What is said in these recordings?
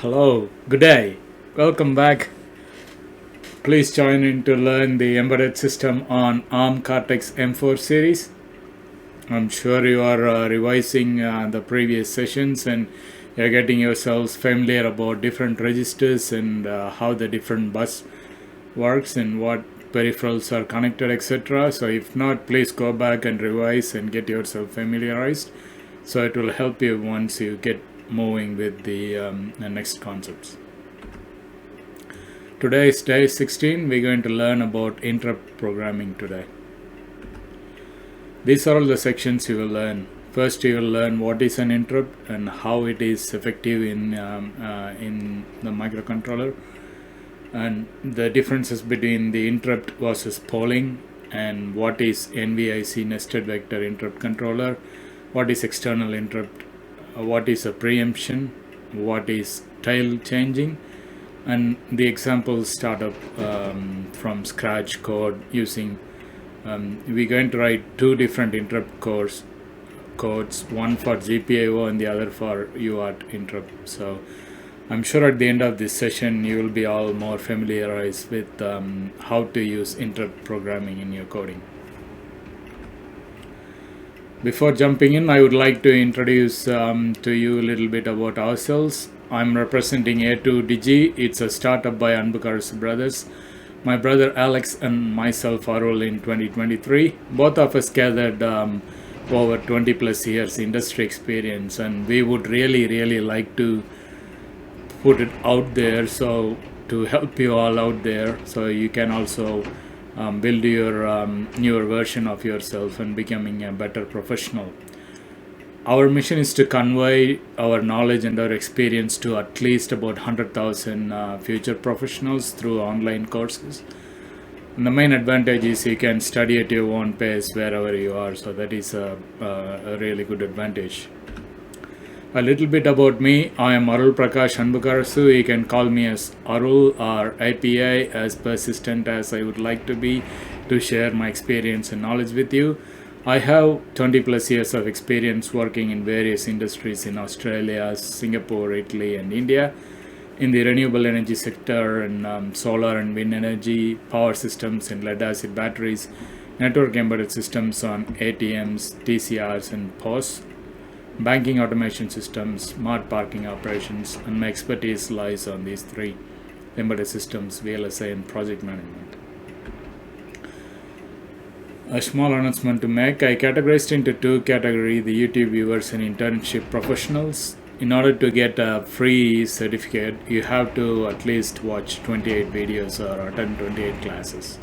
Hello, good day. Welcome back. Please join in to learn the embedded system on ARM Cortex M4 series. I'm sure you are revising the previous sessions and you're getting yourselves familiar about different registers and how the different bus works and what peripherals are connected, etc. So if not, please go back and revise and get yourself familiarized. So it will help you once you get moving with the next concepts. Today is day 16. We're going to learn about interrupt programming today. These are all the sections you will learn. First, you will learn what is an interrupt and how it is effective in the microcontroller, and the differences between the interrupt versus polling, and what is NVIC nested vector interrupt controller, what is external interrupt, what is a preemption, what is tail changing, and the example startup from scratch code using we're going to write two different interrupt codes, one for GPIO and the other for UART interrupt. So I'm sure at the end of this session you will be all more familiarized with how to use interrupt programming in your coding. Before jumping in, I would like to introduce to you a little bit about ourselves. I'm representing A2Digi. It's a startup by Anbukars brothers. My brother Alex and myself are all in 2023. Both of us gathered over 20 plus years industry experience, and we would really like to put it out there so to help you all out there, so you can also build your newer version of yourself and becoming a better professional. Our mission is to convey our knowledge and our experience to at least about 100,000 future professionals through online courses. And the main advantage is you can study at your own pace wherever you are, so that is a really good advantage. A little bit about me. I am Arul Prakash Anbukarasu. You can call me as Arul or API, as persistent as I would like to be, to share my experience and knowledge with you. I have 20 plus years of experience working in various industries in Australia, Singapore, Italy, and India, in the renewable energy sector and solar and wind energy, power systems and lead acid batteries, network embedded systems on ATMs, TCRs, and POS, banking automation systems, smart parking operations, and my expertise lies on these three: embedded systems, VLSI, and project management. A small announcement to make. I categorized into two categories: the YouTube viewers and internship professionals. In order to get a free certificate, you have to at least watch 28 videos or attend 28 classes.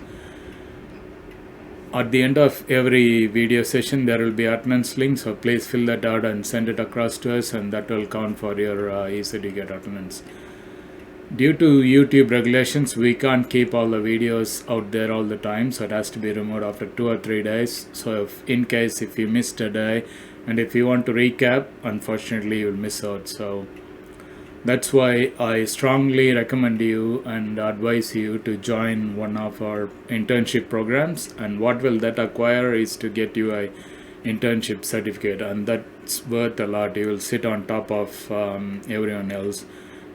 At the end of every video session, there will be attendance link, so please fill that out and send it across to us, and that will count for your e-certificate attendance. Due to YouTube regulations, we can't keep all the videos out there all the time, so it has to be removed after 2 or 3 days. So if you missed a day and if you want to recap, unfortunately you'll miss out. So that's why I strongly recommend you and advise you to join one of our internship programs, and what will that acquire is to get you a internship certificate, and that's worth a lot. You will sit on top of everyone else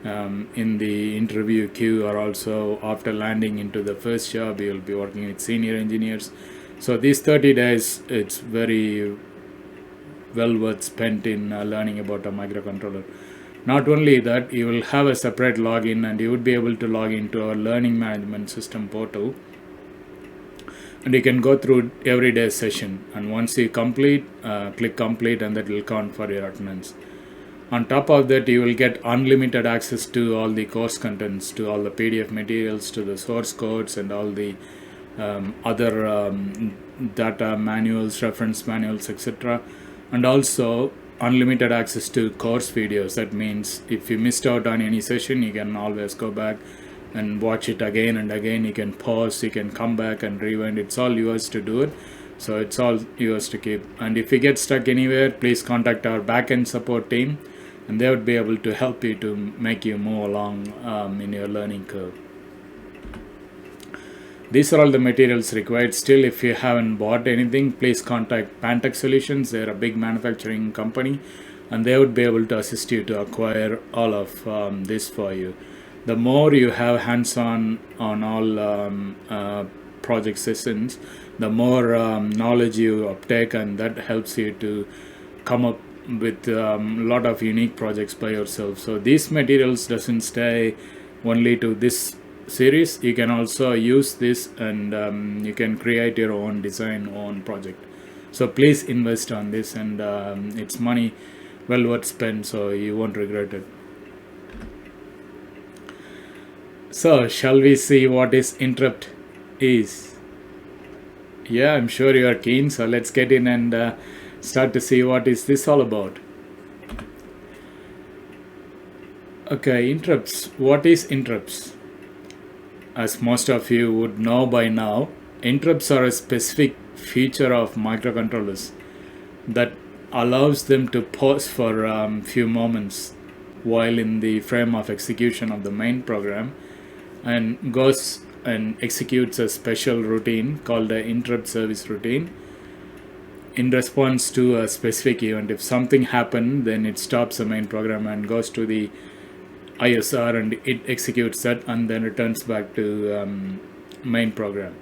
in the interview queue, or also after landing into the first job you will be working with senior engineers. So these 30 days, it's very well worth spent in learning about a microcontroller. Not only that, you will have a separate login, and you would be able to log into our learning management system portal, and you can go through every day's session, and once you complete, click complete, and that will count for your attendance. On top of that, you will get unlimited access to all the course contents, to all the PDF materials, to the source codes, and all the other data manuals, reference manuals, etc. And also unlimited access to course videos. That means if you missed out on any session, you can always go back and watch it again and again. You can pause, you can come back and rewind. It's all yours to do it. So it's all yours to keep. And if you get stuck anywhere, please contact our backend support team, and they would be able to help you to make you move along in your learning curve. These are all the materials required. Still, if you haven't bought anything, please contact Pantech Solutions. They're a big manufacturing company. and they would be able to assist you to acquire all of this for you. The more you have hands-on on all project sessions, the more knowledge you uptake, and that helps you to come up with a lot of unique projects by yourself. So these materials doesn't stay only to this series. You can also use this, and you can create your own design, own project. So please invest on this, and it's money well worth spent, so you won't regret it. So shall we see what is interrupt is? Yeah, I'm sure you are keen, so let's get in and start to see what is this all about. Okay, interrupts. What is interrupts? As most of you would know by now, interrupts are a specific feature of microcontrollers that allows them to pause for a few moments while in the frame of execution of the main program, and goes and executes a special routine called the interrupt service routine in response to a specific event. If something happened, then it stops the main program and goes to the ISR, and it executes that and then returns back to main program.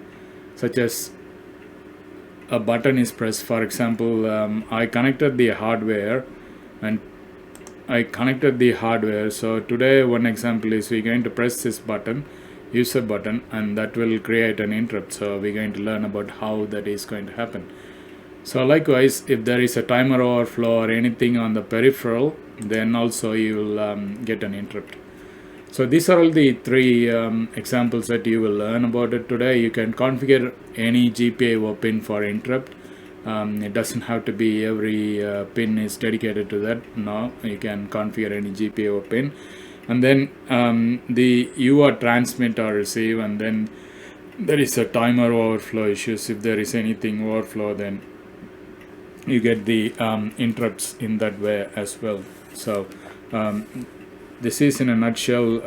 Such as a button is pressed, for example, I connected the hardware, so today one example is we're going to press this button, user button, and that will create an interrupt. So we're going to learn about how that is going to happen. So likewise, if there is a timer overflow or anything on the peripheral, then also you will get an interrupt. So these are all the three examples that you will learn about it today. You can configure any GPIO pin for interrupt. It doesn't have to be every pin is dedicated to that. No, you can configure any GPIO pin, and then you are transmit or receive, and then there is a timer overflow issues. If there is anything overflow, then you get the interrupts in that way as well. So this is in a nutshell.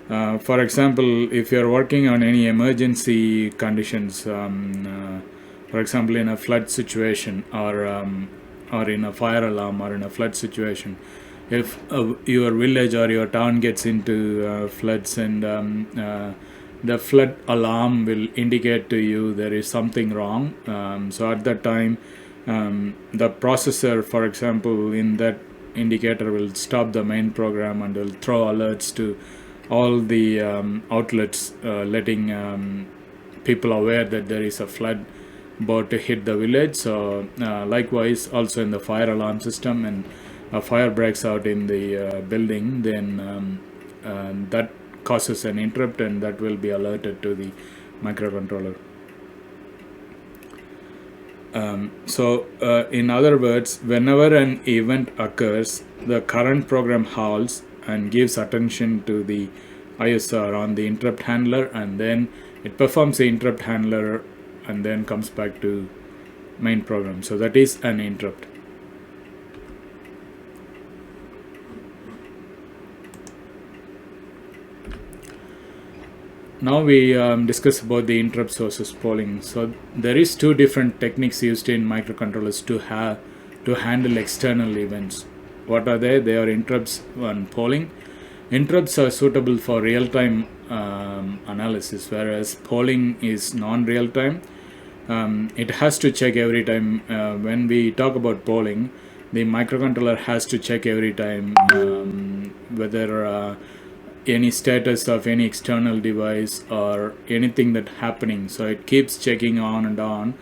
For example, if you're working on any emergency conditions, for example in a flood situation, or in a fire alarm, or in a flood situation, if your village or your town gets into floods, and the flood alarm will indicate to you there is something wrong. So at that time, the processor, for example, in that indicator will stop the main program and will throw alerts to all the outlets, letting people aware that there is a flood about to hit the village. So likewise also in the fire alarm system, and a fire breaks out in the building, then that causes an interrupt, and that will be alerted to the microcontroller. In other words, whenever an event occurs, the current program halts and gives attention to the ISR on the interrupt handler, and then it performs the interrupt handler and then comes back to main program. So that is an interrupt. Now we discuss about the interrupts versus polling. So there is two different techniques used in microcontrollers to handle external events. What are they? They are interrupts and polling. Interrupts are suitable for real-time analysis, whereas polling is non-real-time. It has to check every time. When we talk about polling, the microcontroller has to check every time whether any status of any external device or anything that happening. So it keeps checking on and on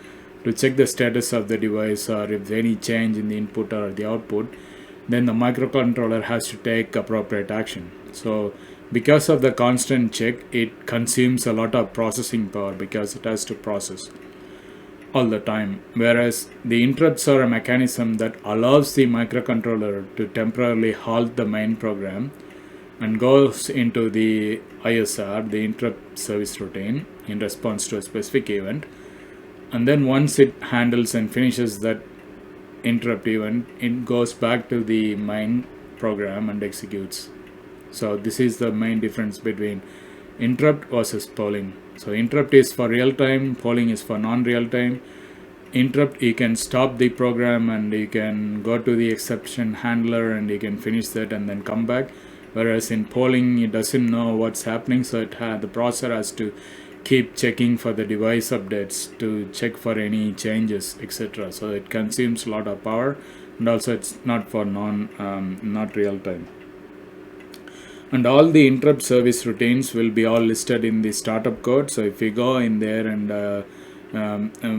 to check the status of the device, or if any change in the input or the output, then the microcontroller has to take appropriate action. So because of the constant check, it consumes a lot of processing power because it has to process all the time, whereas the interrupts are a mechanism that allows the microcontroller to temporarily halt the main program and goes into the ISR, the interrupt service routine, in response to a specific event. And then once it handles and finishes that interrupt event, it goes back to the main program and executes. So this is the main difference between interrupt versus polling. So interrupt is for real time, polling is for non-real time. interrupt, you can stop the program and you can go to the exception handler and you can finish that and then come back. Whereas in polling, it doesn't know what's happening, so the processor has to keep checking for the device updates to check for any changes, etc. So it consumes a lot of power, and also it's not for not real time. And all the interrupt service routines will be all listed in the startup code. So if you go in there and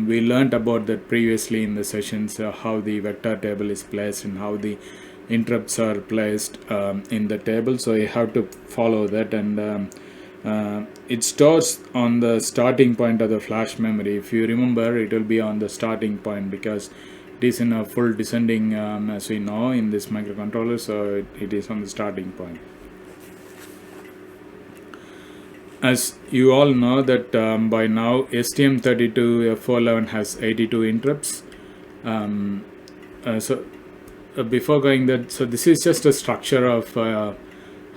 we learned about that previously in the sessions, how the vector table is placed and how the interrupts are placed in the table. So you have to follow that, and it stores on the starting point of the flash memory. If you remember, it will be on the starting point because it is in a full descending as we know in this microcontroller, so it is on the starting point. As you all know that by now STM32 F411 has 82 interrupts. Before going that, so this is just a structure of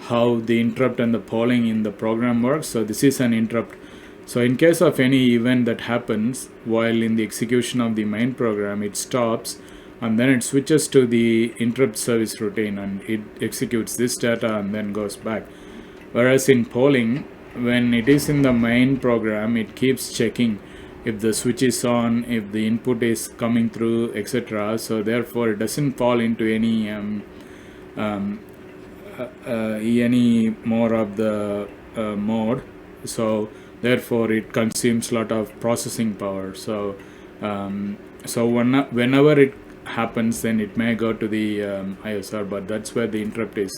how the interrupt and the polling in the program works. So this is an interrupt. So in case of any event that happens while in the execution of the main program, it stops and then it switches to the interrupt service routine and it executes this data and then goes back. Whereas in polling, when it is in the main program, it keeps checking if the switch is on, if the input is coming through, etc. So therefore it doesn't fall into any more of the mode. So therefore it consumes a lot of processing power. So whenever it happens, then it may go to the ISR, but that's where the interrupt is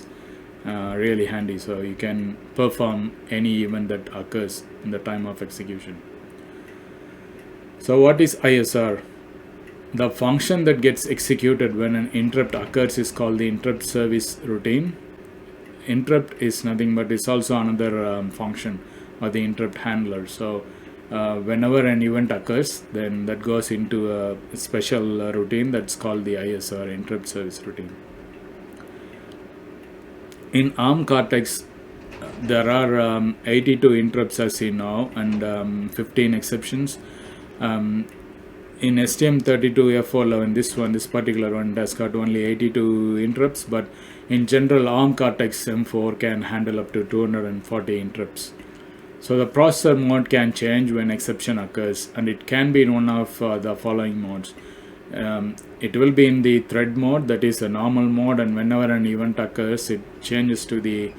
really handy, so you can perform any event that occurs in the time of execution. So what is ISR? The function that gets executed when an interrupt occurs is called the interrupt service routine. Interrupt is nothing but it's also another function or the interrupt handler. So whenever an event occurs, then that goes into a special routine that's called the ISR, interrupt service routine. In ARM Cortex, there are 82 interrupts as you know, and 15 exceptions. In STM32 F411, this particular one has got only 82 interrupts, but in general ARM Cortex M4 can handle up to 240 interrupts. So the processor mode can change when exception occurs, and it can be in one of the following modes. It will be in the thread mode, that is a normal mode, and whenever an event occurs, it changes to the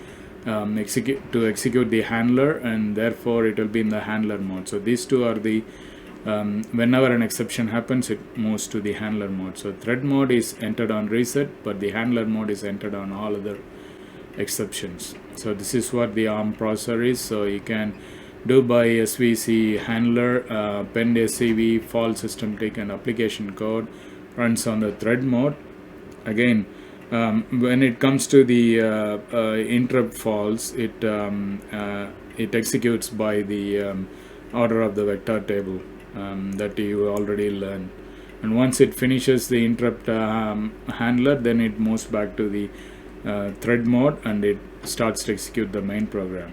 execute the handler, and therefore it will be in the handler mode. So these two are the whenever an exception happens, it moves to the handler mode. So thread mode is entered on reset, but the handler mode is entered on all other exceptions. So this is what the ARM processor is. So you can do by SVC handler, pend SCV, fault systematic, and application code runs on the thread mode. Again, when it comes to the interrupt faults, it executes by the order of the vector table that you already learned. And once it finishes the interrupt handler, then it moves back to the thread mode and it starts to execute the main program.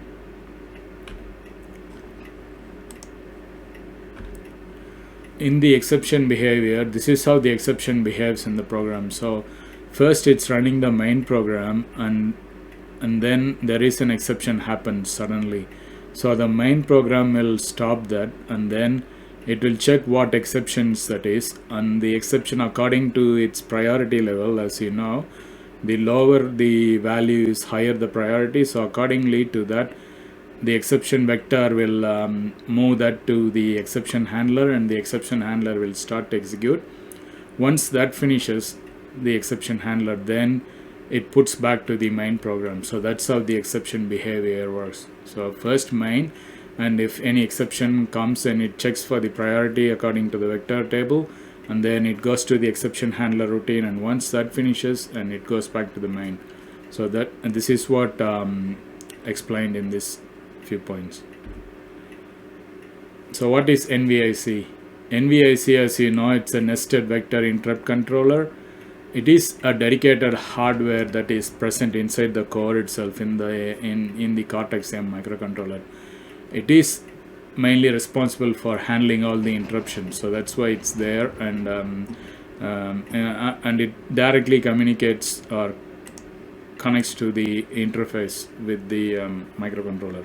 In the exception behavior, this is how the exception behaves in the program. So first it's running the main program, and then there is an exception happens suddenly. So the main program will stop that, and then it will check what exceptions that is, and the exception according to its priority level, as you know, the lower the value is, higher the priority. So accordingly to that, the exception vector will move that to the exception handler, and the exception handler will start to execute. Once that finishes, the exception handler, then it puts back to the main program. So that's how the exception behavior works. So first main, and if any exception comes, then it checks for the priority according to the vector table, and then it goes to the exception handler routine, and once that finishes, and it goes back to the main. So that, and this is what explained in this few points. So what is NVIC? NVIC, as you know, it's a nested vector interrupt controller. It is a dedicated hardware that is present inside the core itself in the Cortex-M microcontroller. It is mainly responsible for handling all the interruptions. So that's why it's there, and it directly communicates or connects to the interface with the microcontroller.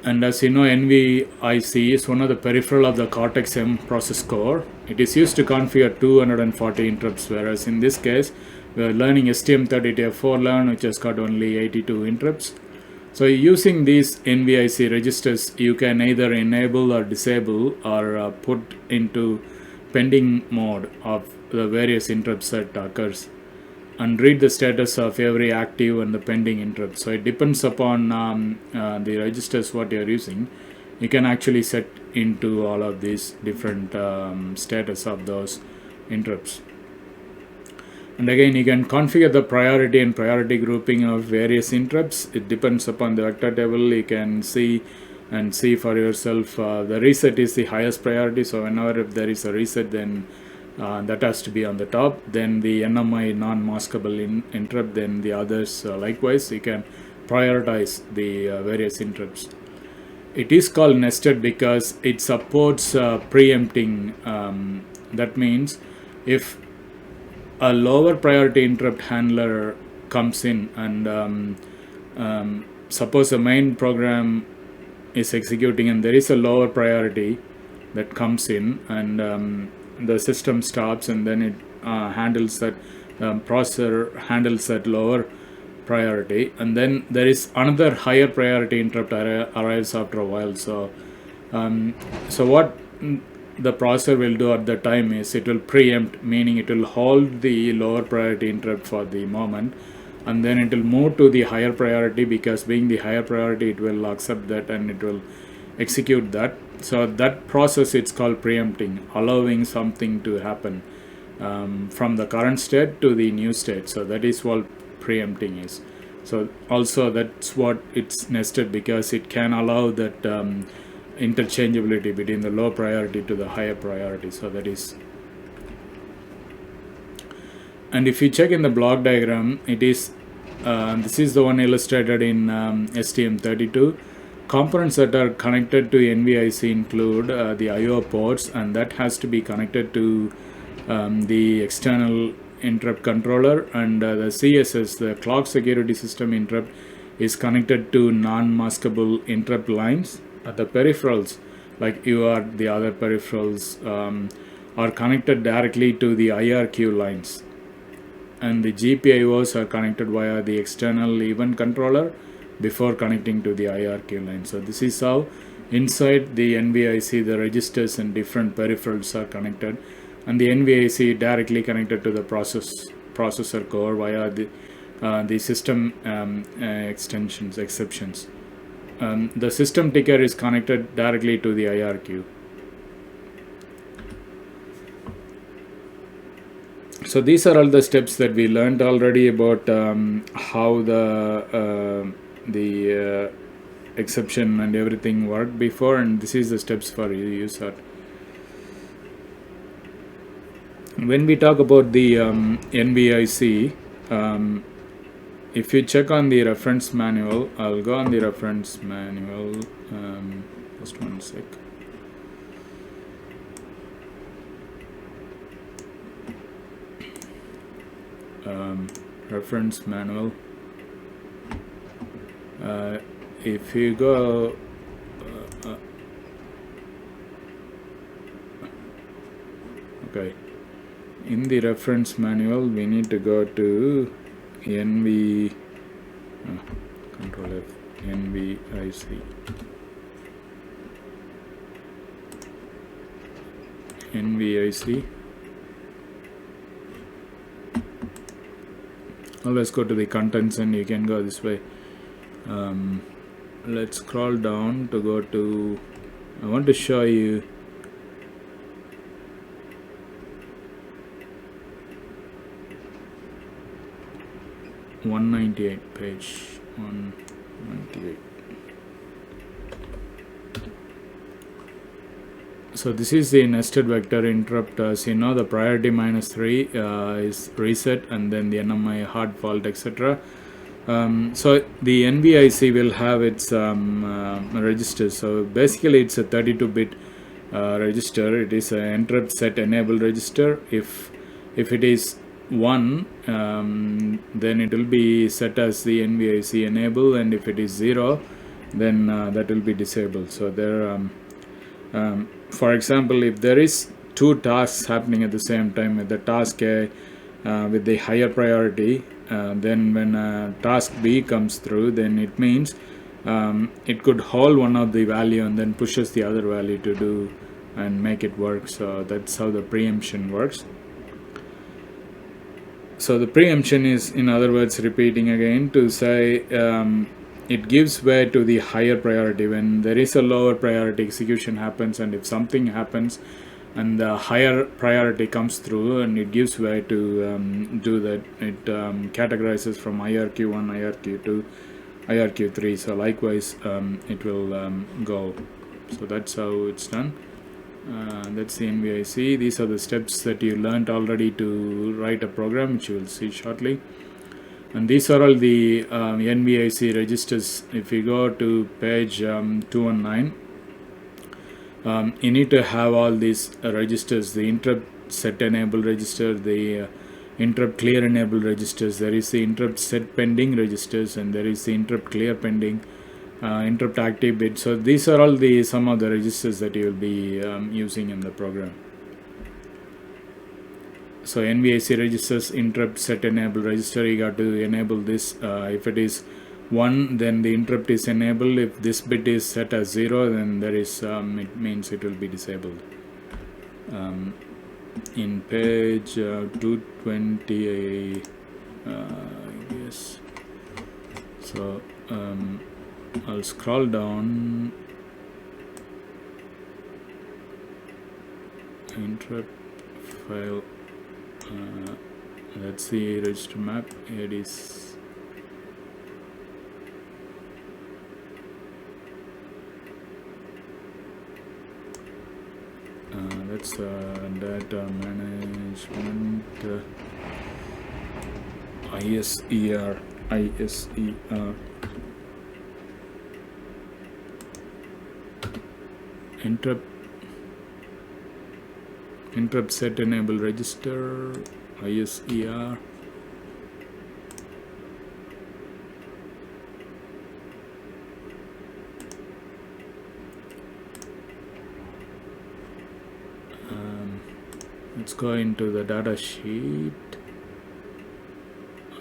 And as you know, NVIC is one of the peripheral of the Cortex-M process core. It is used to configure 240 interrupts, whereas in this case, we are learning STM32 which has got only 82 interrupts. So using these NVIC registers, you can either enable or disable or put into pending mode of the various interrupts that occurs, and read the status of every active and the pending interrupt. So it depends upon the registers what you are using. You can actually set into all of these different status of those interrupts. And again, you can configure the priority and priority grouping of various interrupts. It depends upon the vector table. You can see for yourself. The reset is the highest priority, so whenever if there is a reset, then that has to be on the top. Then the NMI non-maskable interrupt, then the others likewise. You can prioritize the various interrupts. It is called nested because it supports preempting. That means if a lower priority interrupt handler comes in and suppose the main program is executing and there is a lower priority that comes in, and the system stops, and then it handles that, processor handles that lower priority, and then there is another higher priority interrupt arrives after a while. So what the processor will do at the time is it will preempt, meaning it will hold the lower priority interrupt for the moment, and then it will move to the higher priority, because being the higher priority it will accept that and it will execute that. So that process, it's called preempting, allowing something to happen from the current state to the new state. So that is what preempting is. So also that's what it's nested, because it can allow that interchangeability between the low priority to the higher priority. So that is, and if you check in the block diagram, it is this is the one illustrated in STM32. Components that are connected to NVIC include the I/O ports, and that has to be connected to the external interrupt controller, and the CSS, the clock security system interrupt, is connected to non-maskable interrupt lines. The peripherals, like the other peripherals, are connected directly to the IRQ lines, and the GPIOs are connected via the external event controller before connecting to the IRQ line. So this is how inside the NVIC the registers and different peripherals are connected, and the NVIC directly connected to the processor core via the system exceptions. The system ticker is connected directly to the IRQ. So these are all the steps that we learned already about how the exception and everything worked before, and this is the steps for user. When we talk about the NVIC, if you check on the reference manual, I'll go on the reference manual, just one sec. Reference manual, if you go okay, in the reference manual we need to go to NVIC. Let's go to the contents, and you can go this way. Let's scroll down to go to, I want to show you page 198. So this is the nested vector interrupt. As you know, the priority -3 is reset, and then the NMI hard fault, etc. So the NVIC will have its registers. So basically it's a 32-bit register. It is an interrupt set enable register. If it is 1, then it will be set as the NVIC enable, and if it is 0, then that will be disabled. So there, for example, if there is 2 tasks happening at the same time, with the task A with the higher priority, then when task B comes through, then it means it could hold one of the value and then pushes the other value to do and make it work. So that's how the preemption works. So the preemption is, in other words, repeating again to say it gives way to the higher priority. When there is a lower priority, execution happens, and if something happens and the higher priority comes through, and it gives way to do that, it categorizes from IRQ1, IRQ2, IRQ3. So likewise it will go. So that's how it's done. That's the NVIC. These are the steps that you learned already to write a program, which you will see shortly. And these are all the NVIC registers. If you go to page 219, you need to have all these registers: the interrupt set enable register, the interrupt clear enable registers. There is the interrupt set pending registers, and there is the interrupt clear pending, interrupt active bit. So these are all some of the registers that you will be using in the program. So NVIC registers, interrupt set enable register, you got to enable this. If it is 1, then the interrupt is enabled. If this bit is set as 0, then there is it means it will be disabled. In page 220, I guess. So I'll scroll down. Interrupt file. That's the register map. Here it is. That's data management, ISER. Interrupt set enable register, ISER. Let's go into the data sheet.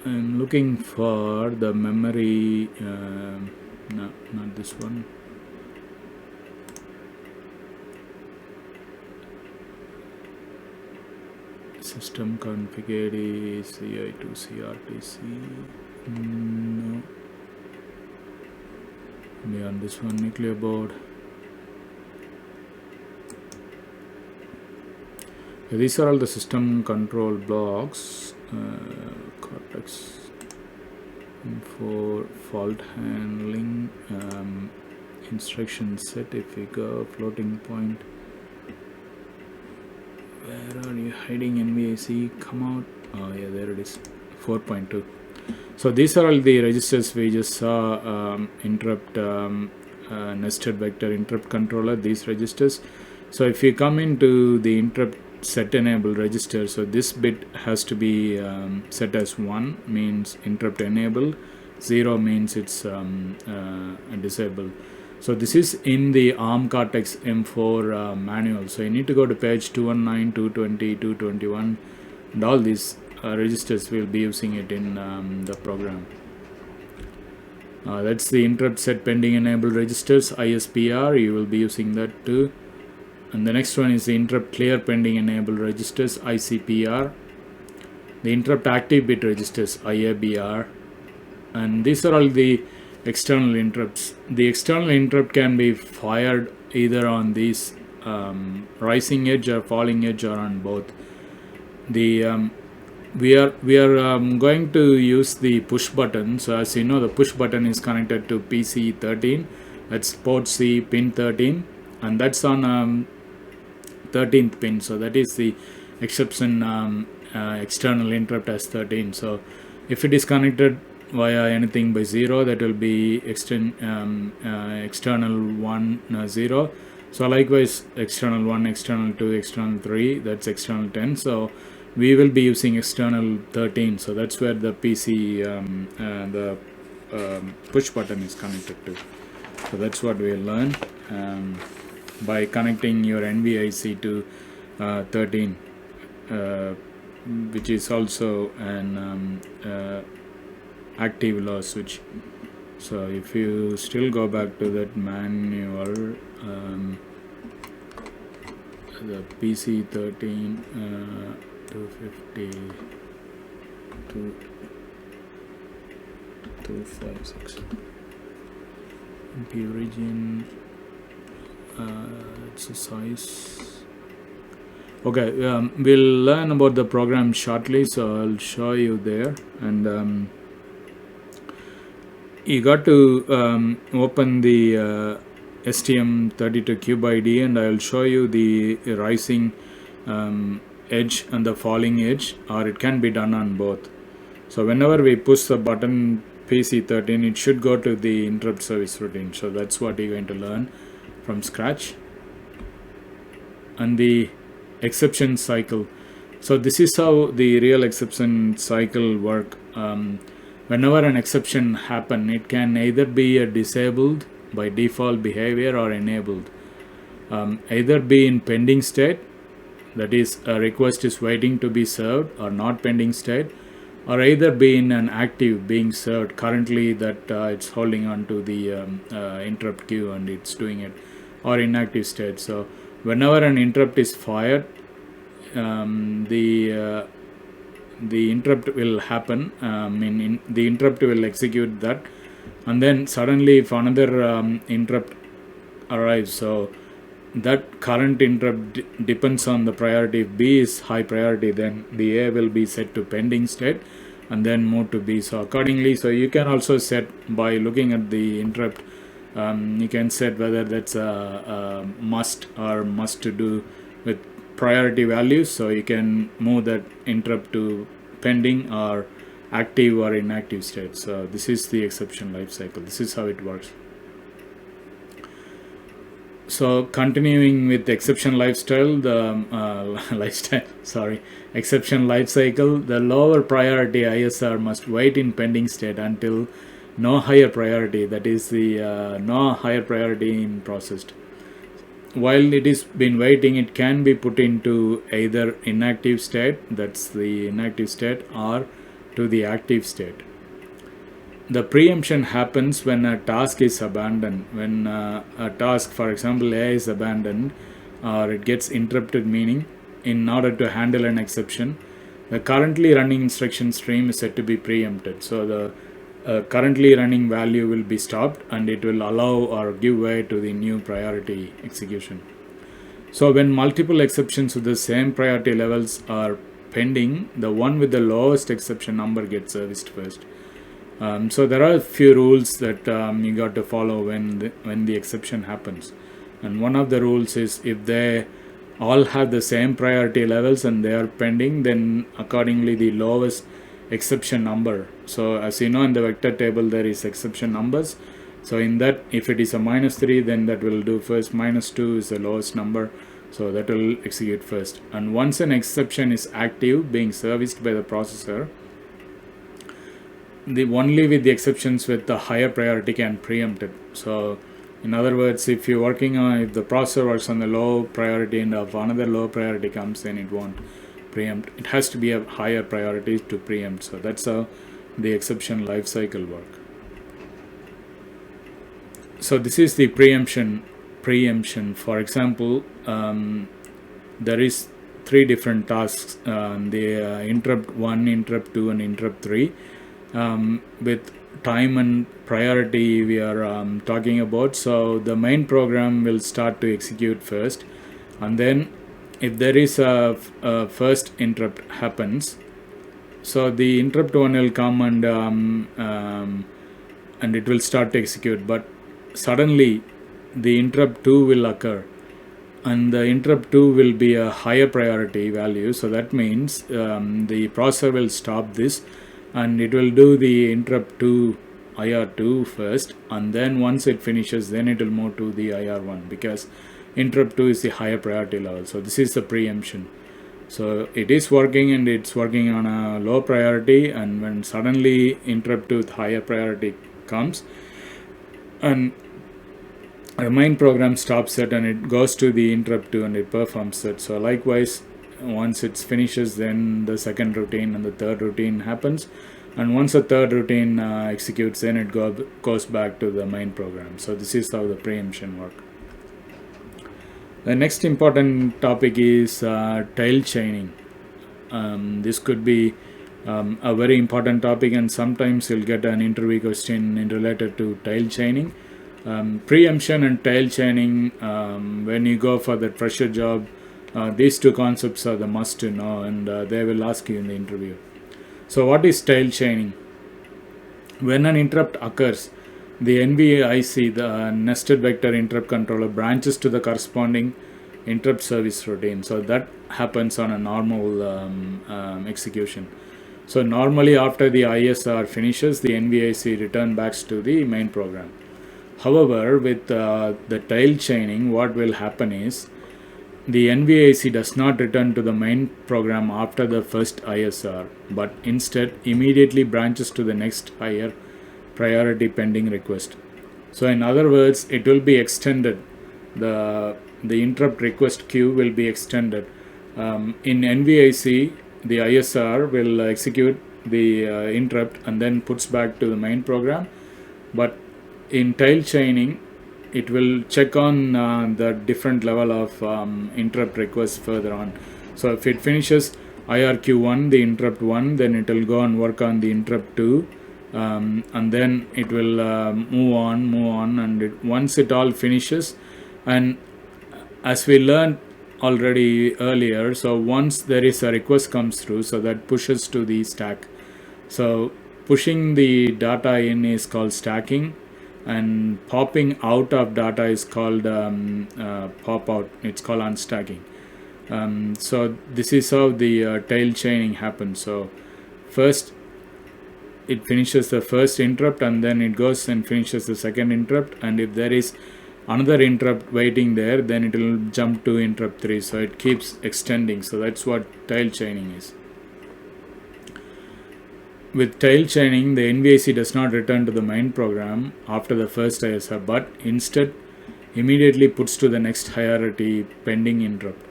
I'm looking for the memory. No, not this one. System config AD CI2 CRTC. No. Maybe on this one, nuclear board. These are all the system control blocks. Cortex for fault handling, instruction set. If we go floating point, where are you hiding? NVIC, come out. Oh yeah, there it is, 4.2. So these are all the registers we just saw. Interrupt, nested vector interrupt controller, these registers. So if you come into the interrupt set enable register, so this bit has to be set as 1, means interrupt enabled, 0 means it's disabled. So this is in the ARM Cortex M4 manual. So you need to go to page 219, 220, 221, and all these registers will be using it in the program. That's the interrupt set pending enable registers, ISPR. You will be using that too. And the next one is the interrupt clear pending enable registers, ICPR. The interrupt active bit registers, IABR. And these are all the external interrupts. The external interrupt can be fired either on these rising edge or falling edge, or on both. The we are going to use the push button. So as you know, the push button is connected to PC13. That's port C pin 13, and that's on 13th pin. So that is the exception external interrupt as 13. So if it is connected via anything by 0, that will be external 1 0. So likewise external 1, external 2, external 3, that's external 10. So we will be using external 13. So that's where the PC the push button is connected to. So that's what we learn by connecting your NVIC to 13, which is also an active low switch. So if you still go back to that manual, the PC13 250 256 MP origin, it's a size. Okay, we'll learn about the program shortly, so I'll show you there. And you got to open the STM32 cube ID, and I'll show you the rising edge and the falling edge, or it can be done on both. So whenever we push the button PC13, it should go to the interrupt service routine. So that's what you're going to learn from scratch. And the exception cycle. So this is how the real exception cycle work. Whenever an exception happen, it can either be a disabled by default behavior or enabled. Either be in pending state, that is a request is waiting to be served, or not pending state, or either be in an active being served currently, that it's holding on to the interrupt queue and it's doing it, or inactive state. So whenever an interrupt is fired, the interrupt will happen. The interrupt will execute that, and then suddenly if another interrupt arrives, so that current interrupt depends on the priority. If B is high priority, then the A will be set to pending state and then move to B. So accordingly, so you can also set by looking at the interrupt, you can set whether that's a must or must to do with priority values. So you can move that interrupt to pending or active or inactive state. So this is the exception life cycle. This is how it works. So continuing with the exception exception life cycle, the lower priority ISR must wait in pending state until no higher priority, that is the no higher priority in processed. While it is been waiting, it can be put into either inactive state, that's the inactive state, or to the active state. The preemption happens when a task is abandoned. When a task, for example A, is abandoned or it gets interrupted, meaning in order to handle an exception, the currently running instruction stream is said to be preempted. So the currently running value will be stopped and it will allow or give way to the new priority execution. So when multiple exceptions with the same priority levels are pending, the one with the lowest exception number gets serviced first. So there are a few rules that you got to follow when the exception happens, and one of the rules is if they all have the same priority levels and they are pending, then accordingly the lowest exception number. So as you know, in the vector table there is exception numbers. So in that, if it is a -3, then that will do first. -2 is the lowest number, so that will execute first. And once an exception is active being serviced by the processor, only with the exceptions with the higher priority can preempt it. So in other words, if you're working on, if the processor works on the low priority and if another low priority comes, then it won't preempt. It has to be a higher priority to preempt. So that's how the exception life cycle work. So this is the preemption. For example, there is 3 different tasks, the interrupt 1, interrupt 2 and interrupt 3. With time and priority we are talking about. So the main program will start to execute first, and then if there is a first interrupt happens, so the interrupt 1 will come and it will start to execute, but suddenly the interrupt 2 will occur, and the interrupt 2 will be a higher priority value. So that means the processor will stop this and it will do the interrupt to IR2 first, and then once it finishes, then it will move to the IR1, because interrupt 2 is the higher priority level. So this is the preemption. So it is working, and it's working on a low priority, and when suddenly interrupt to higher priority comes, and the main program stops it, and it goes to the interrupt 2 and it performs it. So likewise, once it finishes, then the second routine and the third routine happens, and once the third routine executes, then it goes back to the main program. So this is how the preemption works. The next important topic is tail chaining. This could be a very important topic, and sometimes you'll get an interview question related to tail chaining. Preemption and tail chaining, when you go for the fresher job, these two concepts are the must to know, and they will ask you in the interview. So what is tail chaining? When an interrupt occurs, the NVIC, the nested vector interrupt controller, branches to the corresponding interrupt service routine. So that happens on a normal execution. So normally after the ISR finishes, the NVIC return back to the main program. However, with the tail chaining, what will happen is the NVIC does not return to the main program after the first ISR, but instead immediately branches to the next higher priority pending request. So in other words, it will be extended. The interrupt request queue will be extended. In NVIC, the ISR will execute the interrupt and then puts back to the main program. But in tail chaining, it will check on the different level of interrupt requests further on. So if it finishes IRQ1, the interrupt 1, then it will go and work on the interrupt 2. And then it will move on, and once it all finishes, and as we learned already earlier, so once there is a request comes through, so that pushes to the stack. So pushing the data in is called stacking, and popping out of data is called pop out. It's called unstacking. So this is how the tail chaining happens. So first it finishes the first interrupt, and then it goes and finishes the second interrupt, and if there is another interrupt waiting there, then it will jump to interrupt 3. So it keeps extending. So that's what tail chaining is. With tail chaining, the NVIC does not return to the main program after the first ISR, but instead immediately puts to the next priority pending interrupt.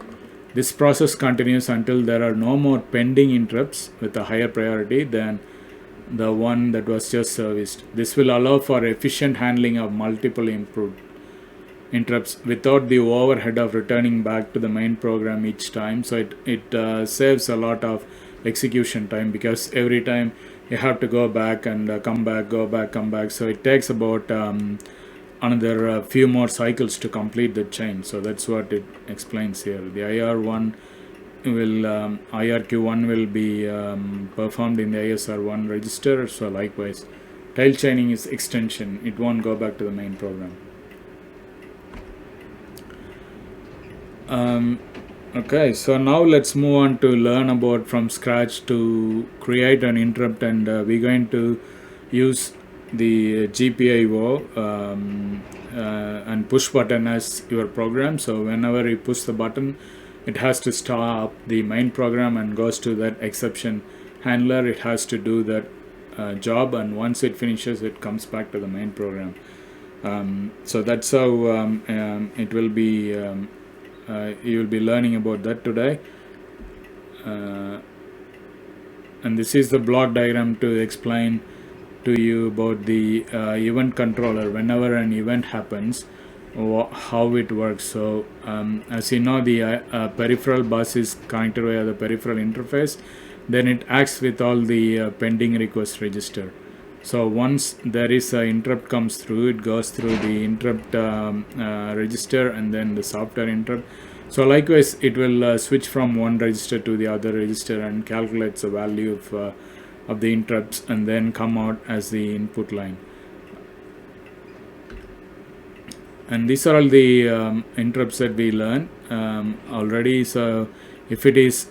This process continues until there are no more pending interrupts with a higher priority than the one that was just serviced. This will allow for efficient handling of multiple improved interrupts without the overhead of returning back to the main program each time. So it saves a lot of execution time, because every time you have to go back and come back, go back, come back. So it takes about another few more cycles to complete the chain. So that's what it explains here. The IR1 will IRQ1 will be performed in the ISR1 register. So likewise, tail chaining is extension. It won't go back to the main program. Okay, so now let's move on to learn about from scratch to create an interrupt, and we're going to use the GPIO and push button as your program. So whenever you push the button, it has to stop the main program and goes to that exception handler. It has to do that job, and once it finishes, it comes back to the main program. So that's how it will be. You will be learning about that today, and this is the block diagram to explain to you about the event controller. Whenever an event happens, how it works. So as you know, the peripheral bus is connected via the peripheral interface. Then it acts with all the pending request register. So once there is an interrupt comes through, it goes through the interrupt register and then the software interrupt. So likewise, it will switch from one register to the other register and calculates the value of the interrupts, and then come out as the input line. And these are all the interrupts that we learned already. So if it is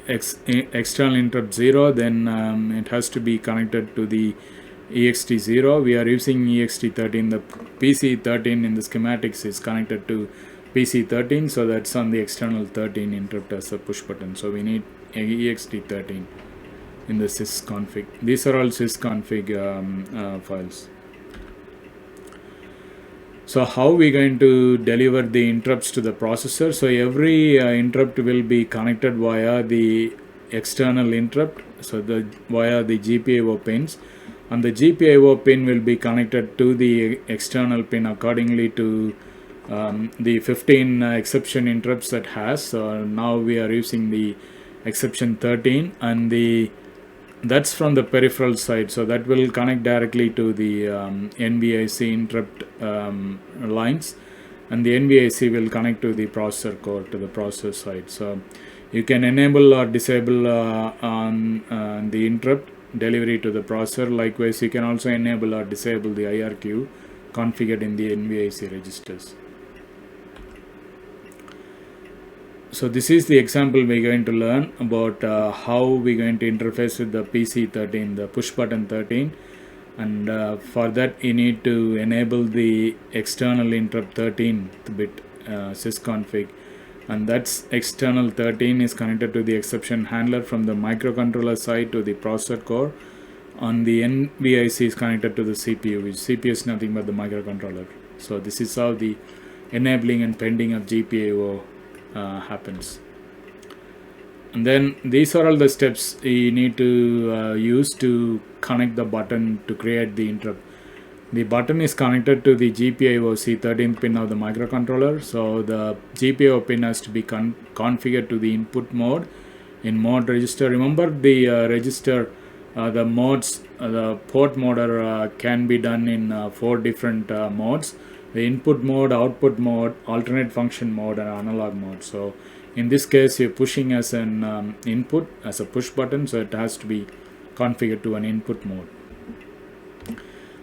external interrupt 0, then it has to be connected to the ext0. We are using ext13. The PC13 in the schematics is connected to PC13, so that's on the external 13 interrupt as a push button. So we need ext13 in the sysconfig. These are all sysconfig files. So how we going to deliver the interrupts to the processor? So every interrupt will be connected via the external interrupt, so via the GPIO pins, and the GPIO pin will be connected to the external pin accordingly to the 15 exception interrupts that has. So now we are using the exception 13, and that's from the peripheral side, so that will connect directly to the NVIC interrupt lines, and the NVIC will connect to the processor core, to the processor side. So you can enable or disable on the interrupt delivery to the processor. Likewise, you can also enable or disable the IRQ configured in the NVIC registers. So this is the example we're going to learn about how we're going to interface with the PC13, the push button 13, and for that you need to enable the external interrupt 13 bit sysconfig, and that's external 13 is connected to the exception handler from the microcontroller side to the processor core, and the NVIC is connected to the CPU, which CPU is nothing but the microcontroller. So this is how the enabling and pending of GPIO happens. And then these are all the steps you need to use to connect the button to create the interrupt. The button is connected to the GPIO C13 pin of the microcontroller, so the GPIO pin has to be configured to the input mode in mode register. Remember the register, the modes, the port mode can be done in 4 different modes: the input mode, output mode, alternate function mode, and analog mode. So in this case you're pushing as an input, as a push button, so it has to be configured to an input mode.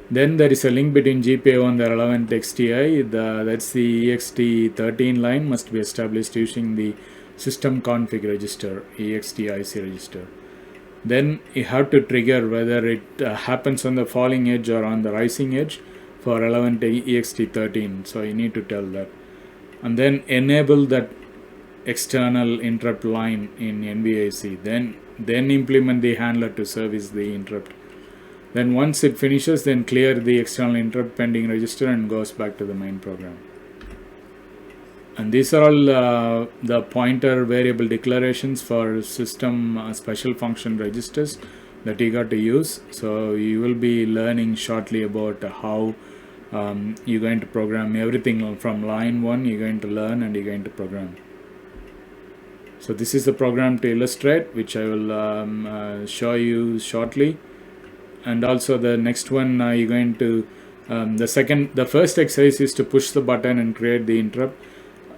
Then there is a link between GPIO and the relevant XTI. That's the ext13 line must be established using the system config register, extic register. Then you have to trigger whether it happens on the falling edge or on the rising edge for relevant ext13, so you need to tell that, and then enable that external interrupt line in NVIC, then implement the handler to service the interrupt. Then once it finishes, then clear the external interrupt pending register and goes back to the main program. And these are all the pointer variable declarations for system special function registers that you got to use. So you will be learning shortly about how you're going to program everything from line 1. You're going to learn and you're going to program. So this is the program to illustrate, which I will show you shortly. And also the next one, you're going to the first exercise is to push the button and create the interrupt,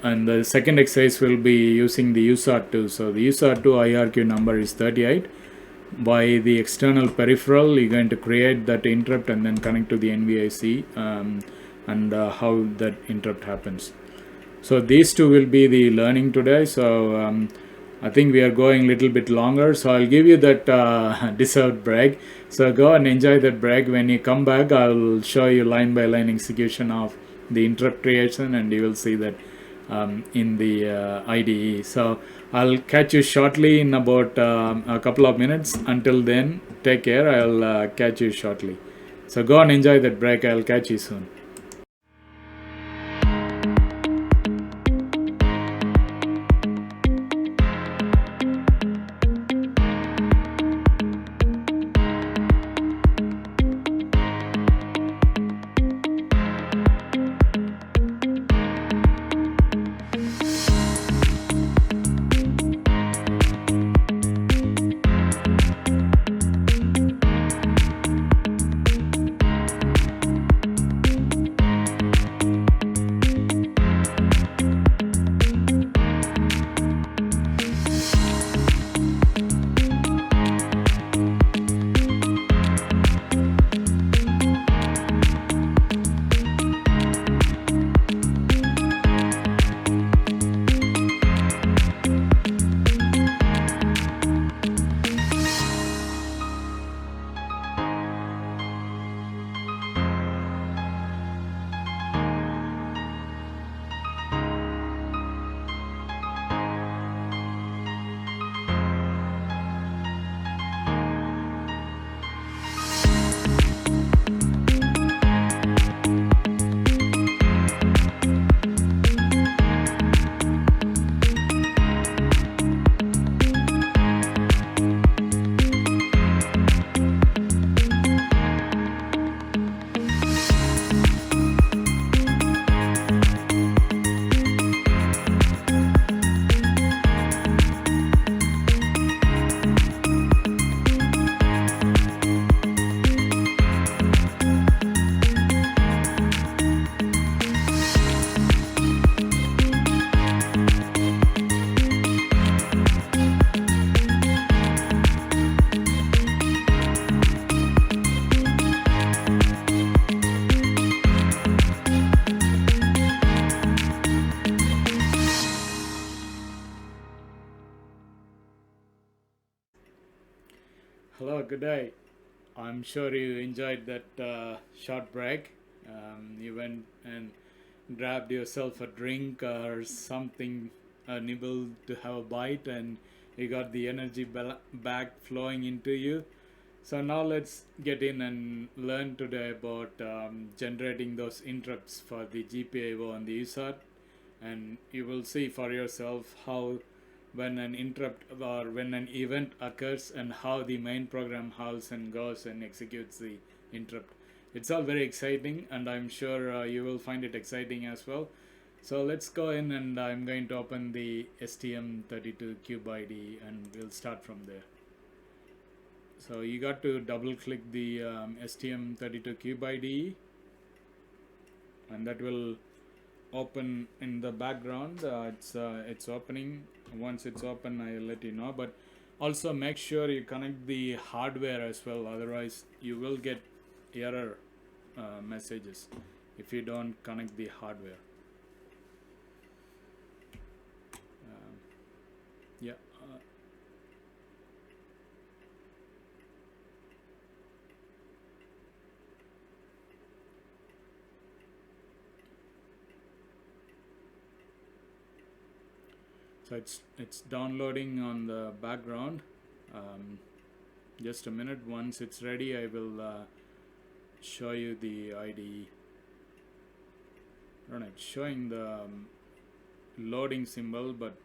and the second exercise will be using the USART2. So the USART2 IRQ number is 38. By the external peripheral, you're going to create that interrupt and then connect to the NVIC, and how that interrupt happens. So these two will be the learning today. So I think we are going a little bit longer, so I'll give you that deserved break. So go and enjoy that break. When you come back, I'll show you line by line execution of the interrupt creation, and you will see that in the IDE. So I'll catch you shortly in about a couple of minutes. Until then, take care. I'll catch you shortly. So go and enjoy that break. I'll catch you soon. today. I'm sure you enjoyed that short break. You went and grabbed yourself a drink or something, a nibble to have a bite, and you got the energy back flowing into you. So now let's get in and learn today about generating those interrupts for the GPIO and the USART, and you will see for yourself how when an interrupt or when an event occurs and how the main program halts and goes and executes the interrupt. It's all very exciting, and I'm sure you will find it exciting as well. So let's go in, and I'm going to open the STM32 cube ID and we'll start from there. So you got to double click the STM32 cube ID, and that will open in the background. It's opening. Once it's open, I'll let you know, but also make sure you connect the hardware as well, otherwise you will get error messages if you don't connect the hardware. Yeah. So it's downloading on the background. Just a minute. Once it's ready, I will show you the IDE. It's showing the loading symbol, but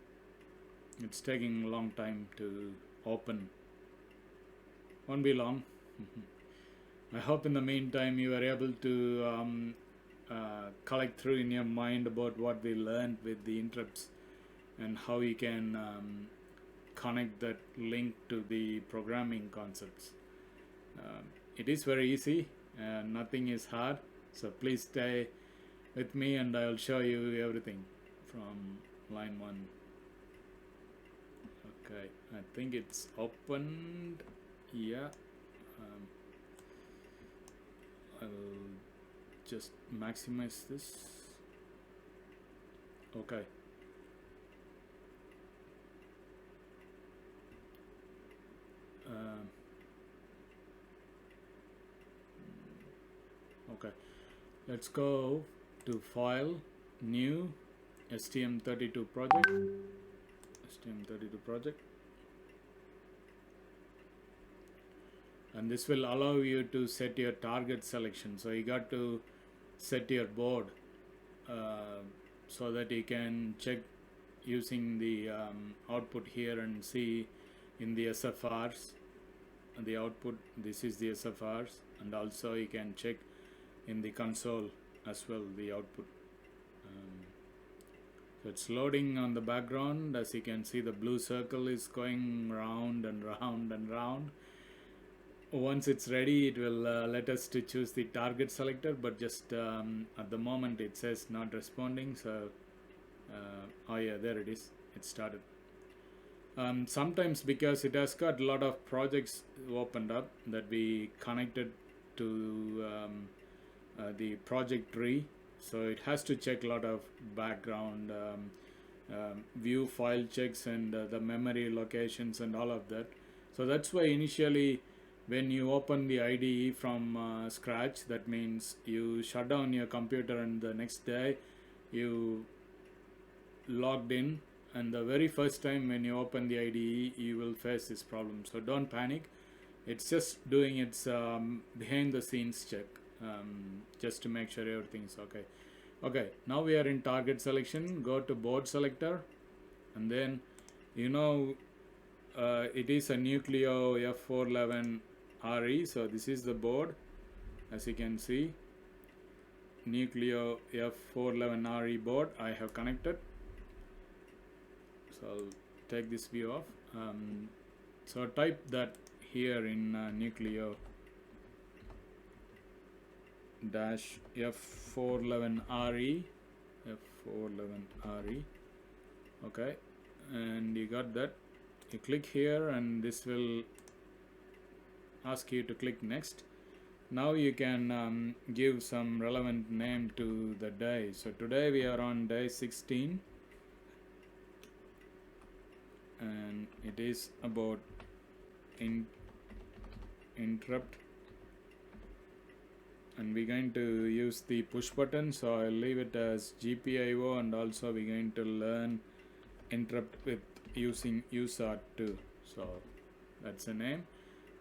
it's taking a long time to open. Won't be long. I hope in the meantime you are able to collect through in your mind about what we learned with the interrupts and how you can connect that link to the programming concepts. It is very easy and nothing is hard, so please stay with me and I'll show you everything from line 1. Okay, I think it's opened. Yeah, I'll just maximize this. Okay. Okay, let's go to File, New, STM32 project. STM32 project, and this will allow you to set your target selection. So you got to set your board so that you can check using the output here and see in the SFRs the output. This is the SFRs, and also you can check in the console as well the output. So it's loading on the background. As you can see, the blue circle is going round and round and round. Once it's ready, it will let us to choose the target selector, but just at the moment it says not responding. So oh yeah, there it is, it started. Sometimes because it has got a lot of projects opened up that we connected to the project tree, so it has to check a lot of background view file checks and the memory locations and all of that. So that's why initially when you open the IDE from scratch, that means you shut down your computer and the next day you logged in, and the very first time when you open the IDE you will face this problem. So don't panic, it's just doing its behind the scenes check just to make sure everything's okay. Okay, now we are in target selection. Go to board selector, and then it is a Nucleo F411 RE. So this is the board, as you can see, Nucleo F411 RE board I have connected. So I'll take this view off. So type that here in Nucleo dash F411RE, F411RE. Okay, and you got that. You click here and this will ask you to click next. Now you can give some relevant name to the day. So today we are on day 16 and it is about interrupt, and we're going to use the push button, so I'll leave it as GPIO, and also we're going to learn interrupt with using USART2. So that's the name,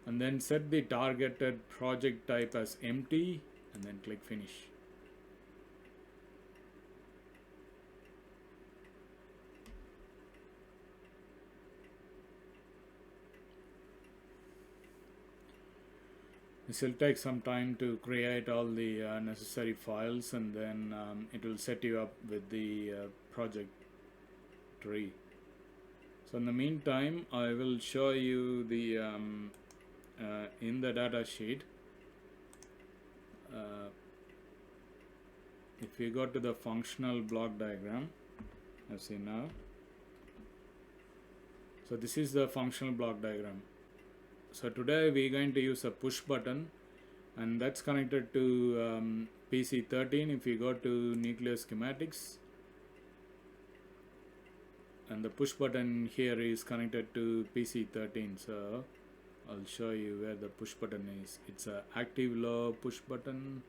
and then set the targeted project type as empty and then click finish. This will take some time to create all the necessary files, and then it will set you up with the project tree. So in the meantime, I will show you the in the data sheet. If you go to the functional block diagram, as you know, so this is the functional block diagram. So today we're going to use a push button, and that's connected to PC13. If you go to nuclear schematics, and the push button here is connected to PC13. So I'll show you where the push button is. It's a active low push button.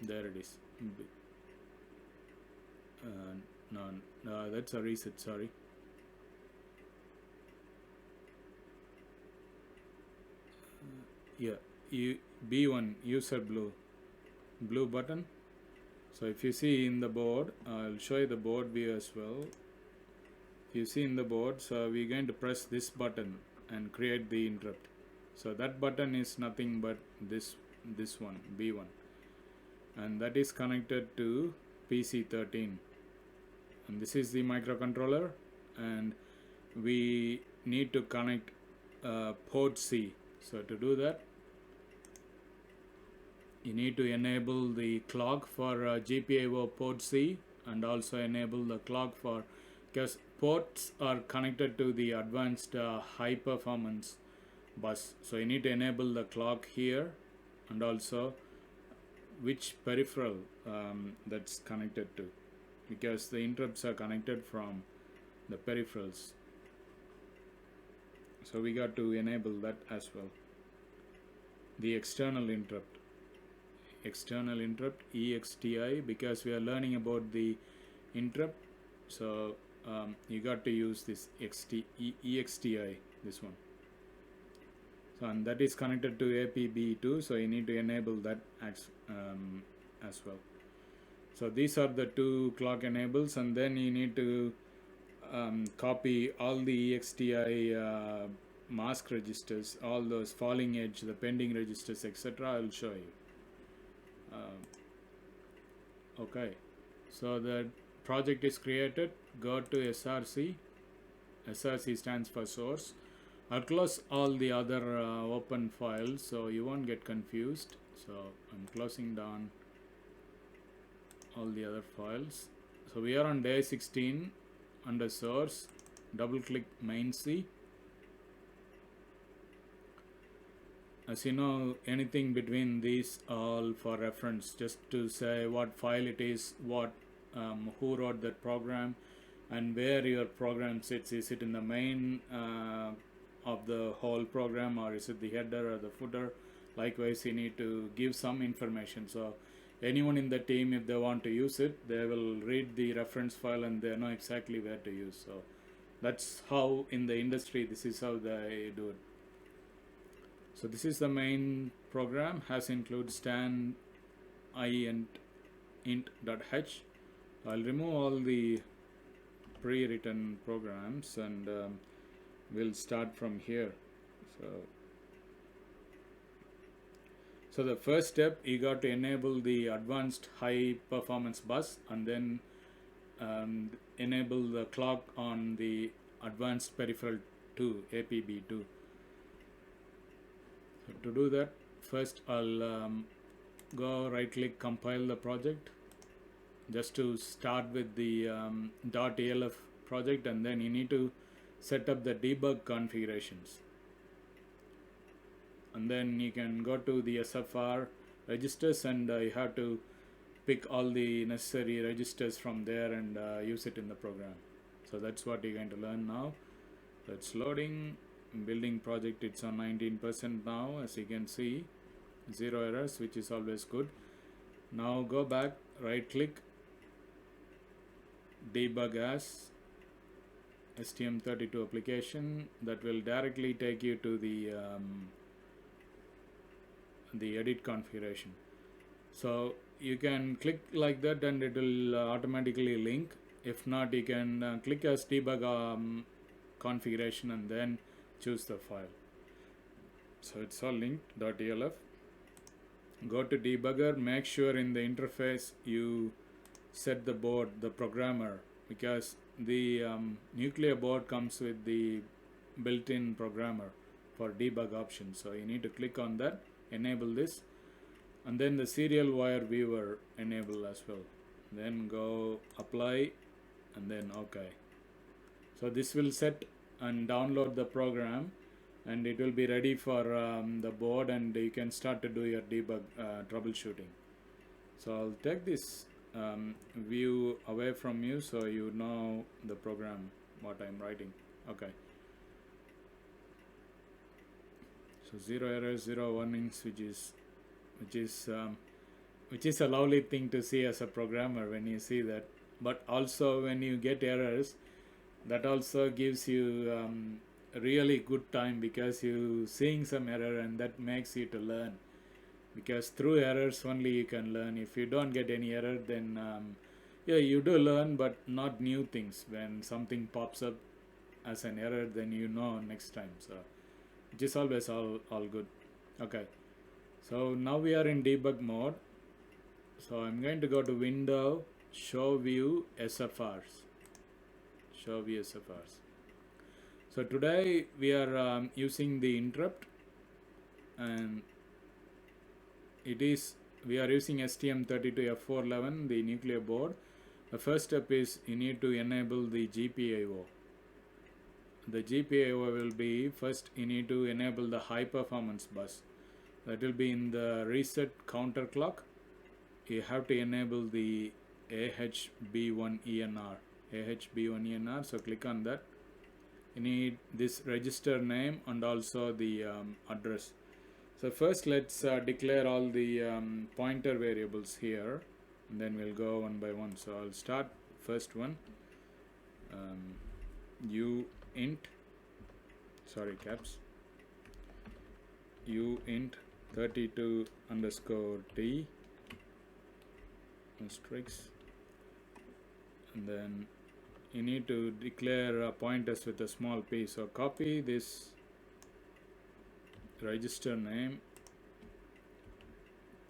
There it is. No, that's a reset, sorry. Yeah, B1 user blue button. So if you see in the board, I'll show you the board view as well. If you see in the board, so we're going to press this button and create the interrupt. So that button is nothing but this one, B1, and that is connected to PC13, and this is the microcontroller, and we need to connect port C. So to do that, you need to enable the clock for GPIO port C, and also enable the clock for, because ports are connected to the advanced high performance bus. So you need to enable the clock here, and also which peripheral that's connected to, because the interrupts are connected from the peripherals. So we got to enable that as well. The external interrupt EXTI, because we are learning about the interrupt, so you got to use this EXTI, this one. So, and that is connected to APB2, so you need to enable that as well. So these are the two clock enables, and then you need to copy all the EXTI mask registers, all those falling edge, the pending registers, etc. I'll show you. Okay, so the project is created. Go to SRC. SRC stands for source. I'll close all the other open files so you won't get confused. So I'm closing down all the other files. So we are on day 16 under source. Double click main C. As you know, anything between these all for reference, just to say what file it is, what who wrote that program, and where your program sits. Is it in the main of the whole program, or is it the header or the footer? Likewise, you need to give some information. So anyone in the team, if they want to use it, they will read the reference file and they know exactly where to use. So that's how in the industry, this is how they do it. So this is the main program, has include stan I and int.h. I'll remove all the pre-written programs, and we'll start from here. So the first step, you got to enable the advanced high performance bus, and then enable the clock on the advanced peripheral 2, APB2. So to do that, first I'll go right click, compile the project, just to start with the .elf project, and then you need to set up the debug configurations, and then you can go to the SFR registers, and you have to pick all the necessary registers from there and use it in the program. So that's what you're going to learn now. So it's loading. building project, it's on 19% now, as you can see. 0 errors, which is always good. Now go back, right click, debug as STM32 application. That will directly take you to the edit configuration. So you can click like that and it will automatically link. If not, you can click as debug configuration and then choose the file. So it's all linked.elf. Go to debugger, make sure in the interface you set the board, the programmer, because the nuclear board comes with the built-in programmer for debug options. So you need to click on that, enable this, and then the serial wire viewer enable as well. Then go apply and then OK. So this will set and download the program, and it will be ready for the board, and you can start to do your debug troubleshooting. So I'll take this view away from you so you know the program what I'm writing. Okay. So 0 errors, 0 warnings, which is a lovely thing to see as a programmer when you see that. But also when you get errors, that also gives you a really good time, because you seeing some error and that makes you to learn, because through errors only you can learn. If you don't get any error, then yeah, you do learn, but not new things. When something pops up as an error, then you know next time. So it is always all good. Okay, so now we are in debug mode. So I'm going to go to window, show view SFRs. Show view SFRs. So today we are using the interrupt, and we are using STM32F411, the nuclear board. The first step is you need to enable the GPIO. The GPIO will be, first you need to enable the high performance bus. That will be in the reset counter clock. You have to enable the AHB1ENR. AHB1ENR, so click on that. You need this register name and also the address. So first let's declare all the pointer variables here, and then we'll go one by one. So I'll start first one, uint, sorry, caps, uint 32 underscore t asterisk, and then you need to declare pointers with a small p. So copy this register name,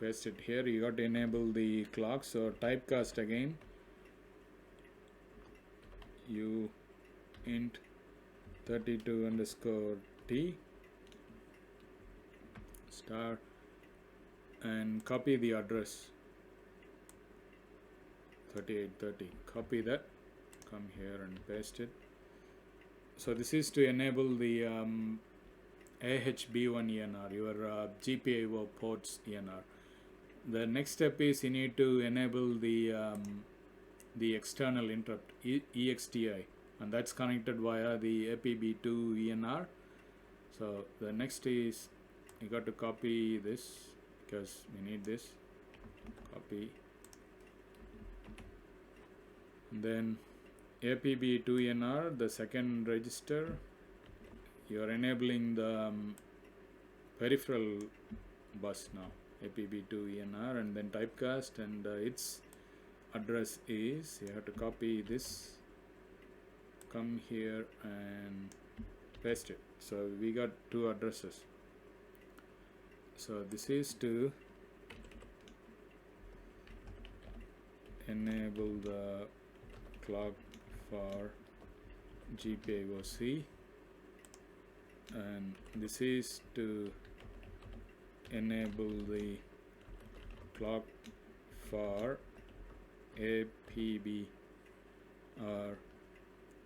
paste it here. You got to enable the clock, so typecast again, uint 32 underscore t star, and copy the address 3830. Copy that, come here and paste it. So this is to enable the AHB1ENR, your GPIO ports ENR. The next step is you need to enable the external interrupt EXTI, and that's connected via the APB2 ENR. So the next is you got to copy this, because we need this. Copy, and then APB2 ENR, the second register. You are enabling the peripheral bus now, APB2 ENR, and then typecast, and its address is, you have to copy this, come here and paste it. So we got two addresses. So this is to enable the clock for GPIO-C, and this is to enable the clock for APB, or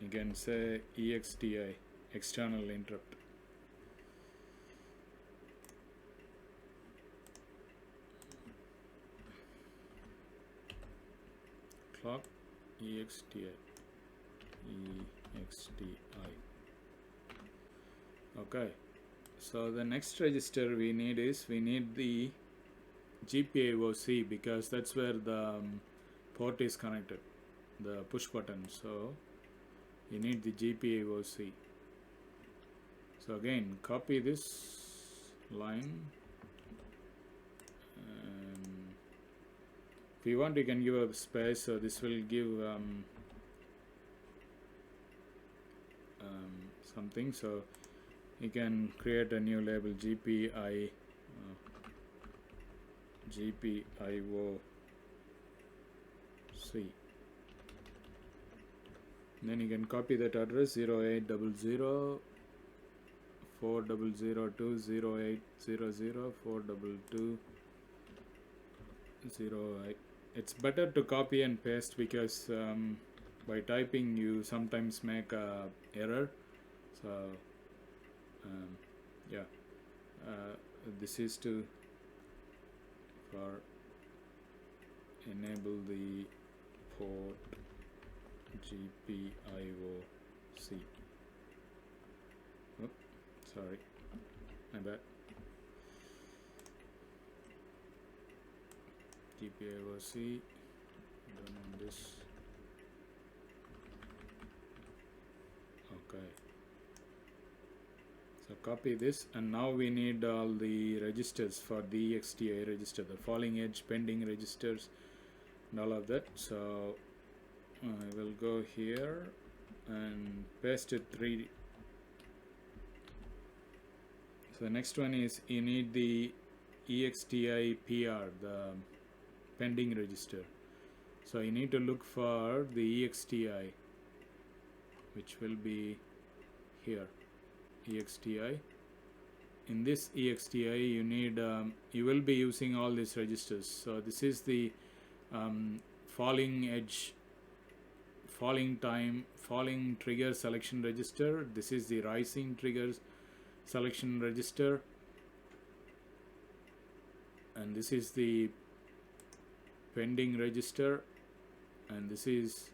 you can say EXTI, external interrupt. Clock EXTI. Okay, so the next register we need the GPIOC, because that's where the port is connected, the push button. So you need the GPIOC. So again, copy this line, and if you want you can give a space, so this will give something. So you can create a new label, GPIOC. Then you can copy that address 0800 4002 0800 422 08. It's better to copy and paste, because by typing you sometimes make a error. So yeah, this is to for enable the port GPIOC. Oh, sorry, my bad. GPIOC, done on this. Okay, so copy this, and now we need all the registers for the EXTI register, the falling edge, pending registers, and all of that. So I will go here and paste it 3. So the next one is you need the EXTI PR, the pending register. So you need to look for the EXTI, which will be here, EXTI. In this EXTI you need you will be using all these registers. So this is the falling edge, falling time, falling trigger selection register. This is the rising triggers selection register, and this is the pending register, and this is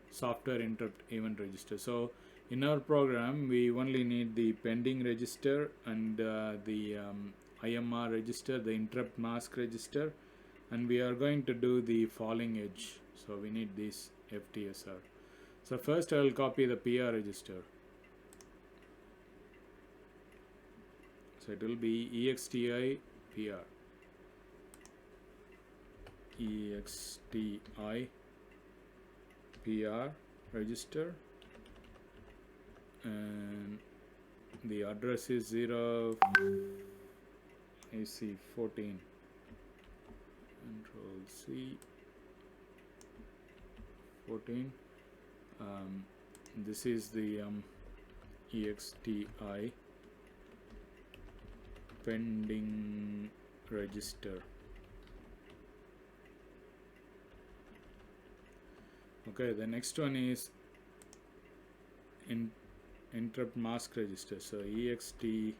software interrupt event register. So in our program we only need the pending register and the IMR register, the interrupt mask register, and we are going to do the falling edge. So we need this FTSR. So first I will copy the PR register. So it will be EXTI PR, EXTI PR register, and the address is 0 AC 14, Control C 14. This is the EXTI pending register. Okay, the next one is interrupt mask register. So EXTI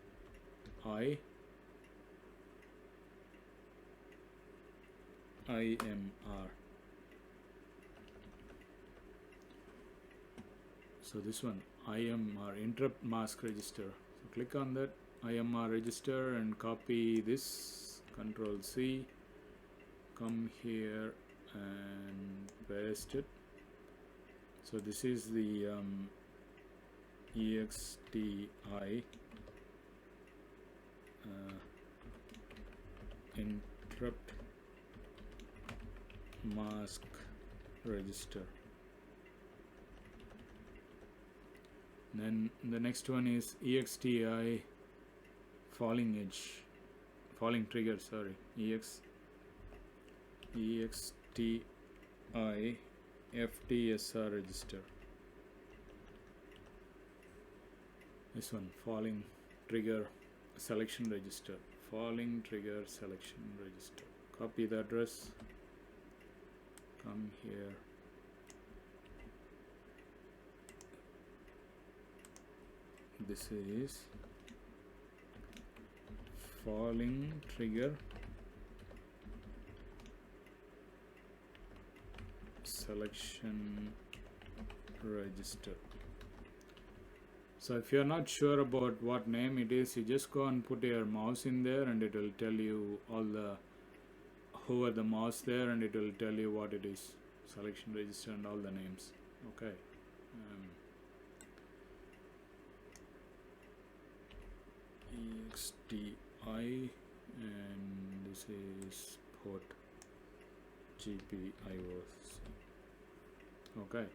IMR. So this one, IMR, interrupt mask register. So click on that IMR register and copy this, Control C, come here and paste it. So this is the EXTI interrupt mask register. Then the next one is EXTI falling edge, falling trigger, sorry, EXTI FTSR register. This one, falling trigger selection register, falling trigger selection register. Copy the address, come here, this is falling trigger selection register. So if you're not sure about what name it is, you just go and put your mouse in there and it will tell you all the hover the mouse there and it will tell you what it is, selection register and all the names. Okay. EXTI, and this is port GPIO. Okay,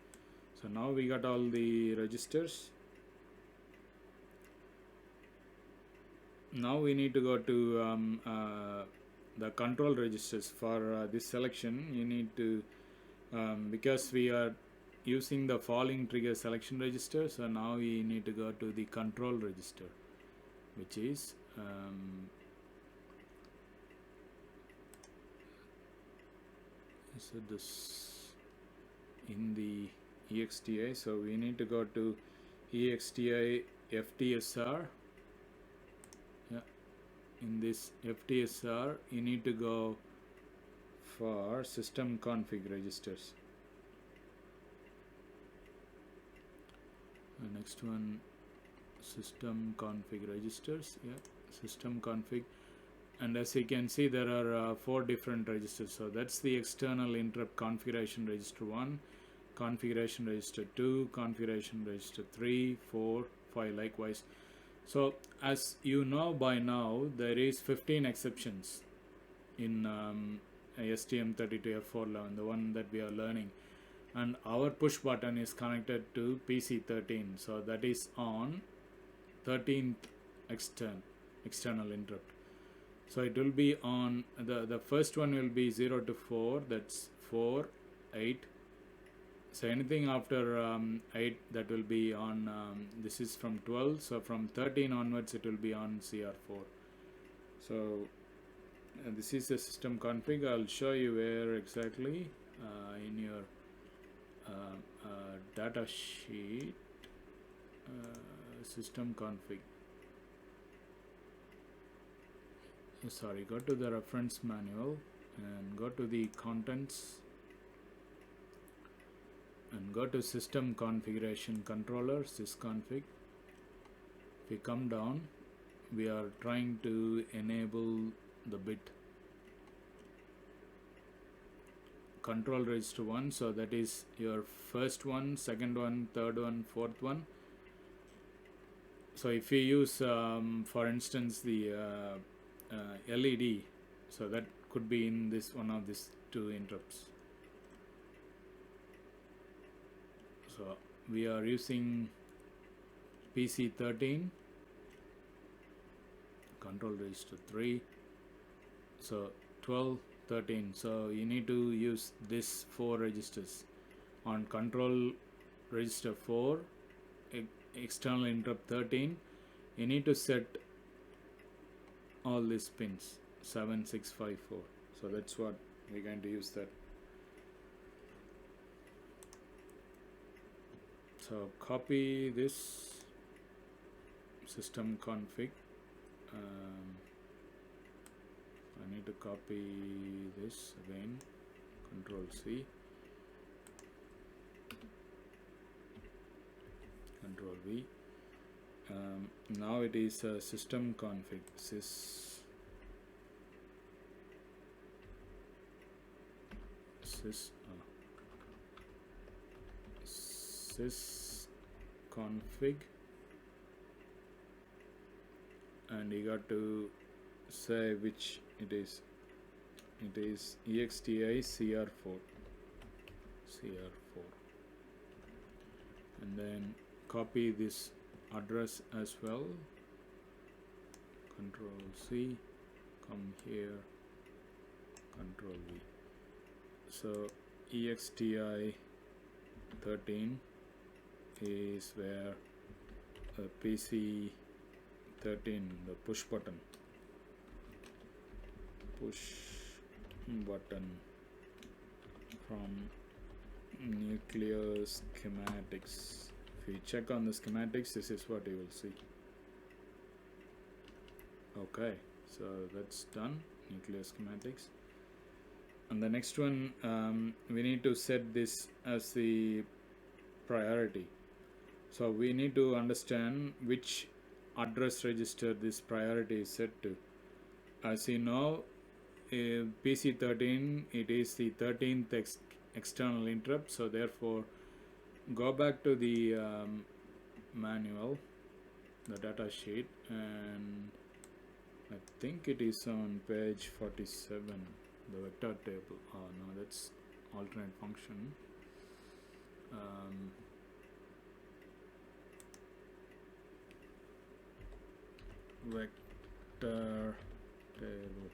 so now we got all the registers. Now we need to go to the control registers. For this selection you need to, because we are using the falling trigger selection register, so now we need to go to the control register, which is so this in the EXTI, so we need to go to EXTI FTSR. Yeah, in this FTSR you need to go for system config registers. The next one, system config registers. Yeah, system config, and as you can see there are 4 different registers. So that's the external interrupt configuration register 1, configuration register 2, configuration register 3, 4, 5 likewise. So as you know by now, there is 15 exceptions in STM32F411, the one that we are learning, and our push button is connected to PC13, so that is on 13th external interrupt. So it will be on the first one will be 0 to 4, that's 4, 8. So anything after 8, that will be on, this is from 12, so from 13 onwards it will be on CR4. So this is the system config. I'll show you where exactly in your data sheet. System config, sorry, go to the reference manual and go to the contents and go to system configuration controller, sysconfig. If we come down, we are trying to enable the bit control register 1, so that is your first one, second one, third one, fourth one. So if you use for instance the LED, so that could be in this one of these 2 interrupts. So we are using PC13, control register 3, so 12, 13. So you need to use this 4 registers. On control register 4, external interrupt 13, you need to set all these pins 7, 6, 5, 4. So that's what we're going to use that. So copy this system config. I need to copy this again, Control C, Control V. Now it is system config, sys config, and you got to say which it is. It is EXTI CR4, and then copy this address as well, Control C, come here, Control V. So EXTI 13 is where PC 13, the push button from nuclear schematics. If you check on the schematics, this is what you will see. Okay, so that's done, nuclear schematics. And the next one, we need to set this as the priority. So we need to understand which address register this priority is set to. As you know, PC13, it is the 13th external interrupt, so therefore go back to the manual, the data sheet, and I think it is on page 47, the vector table. Oh no, that's alternate function. Vector table,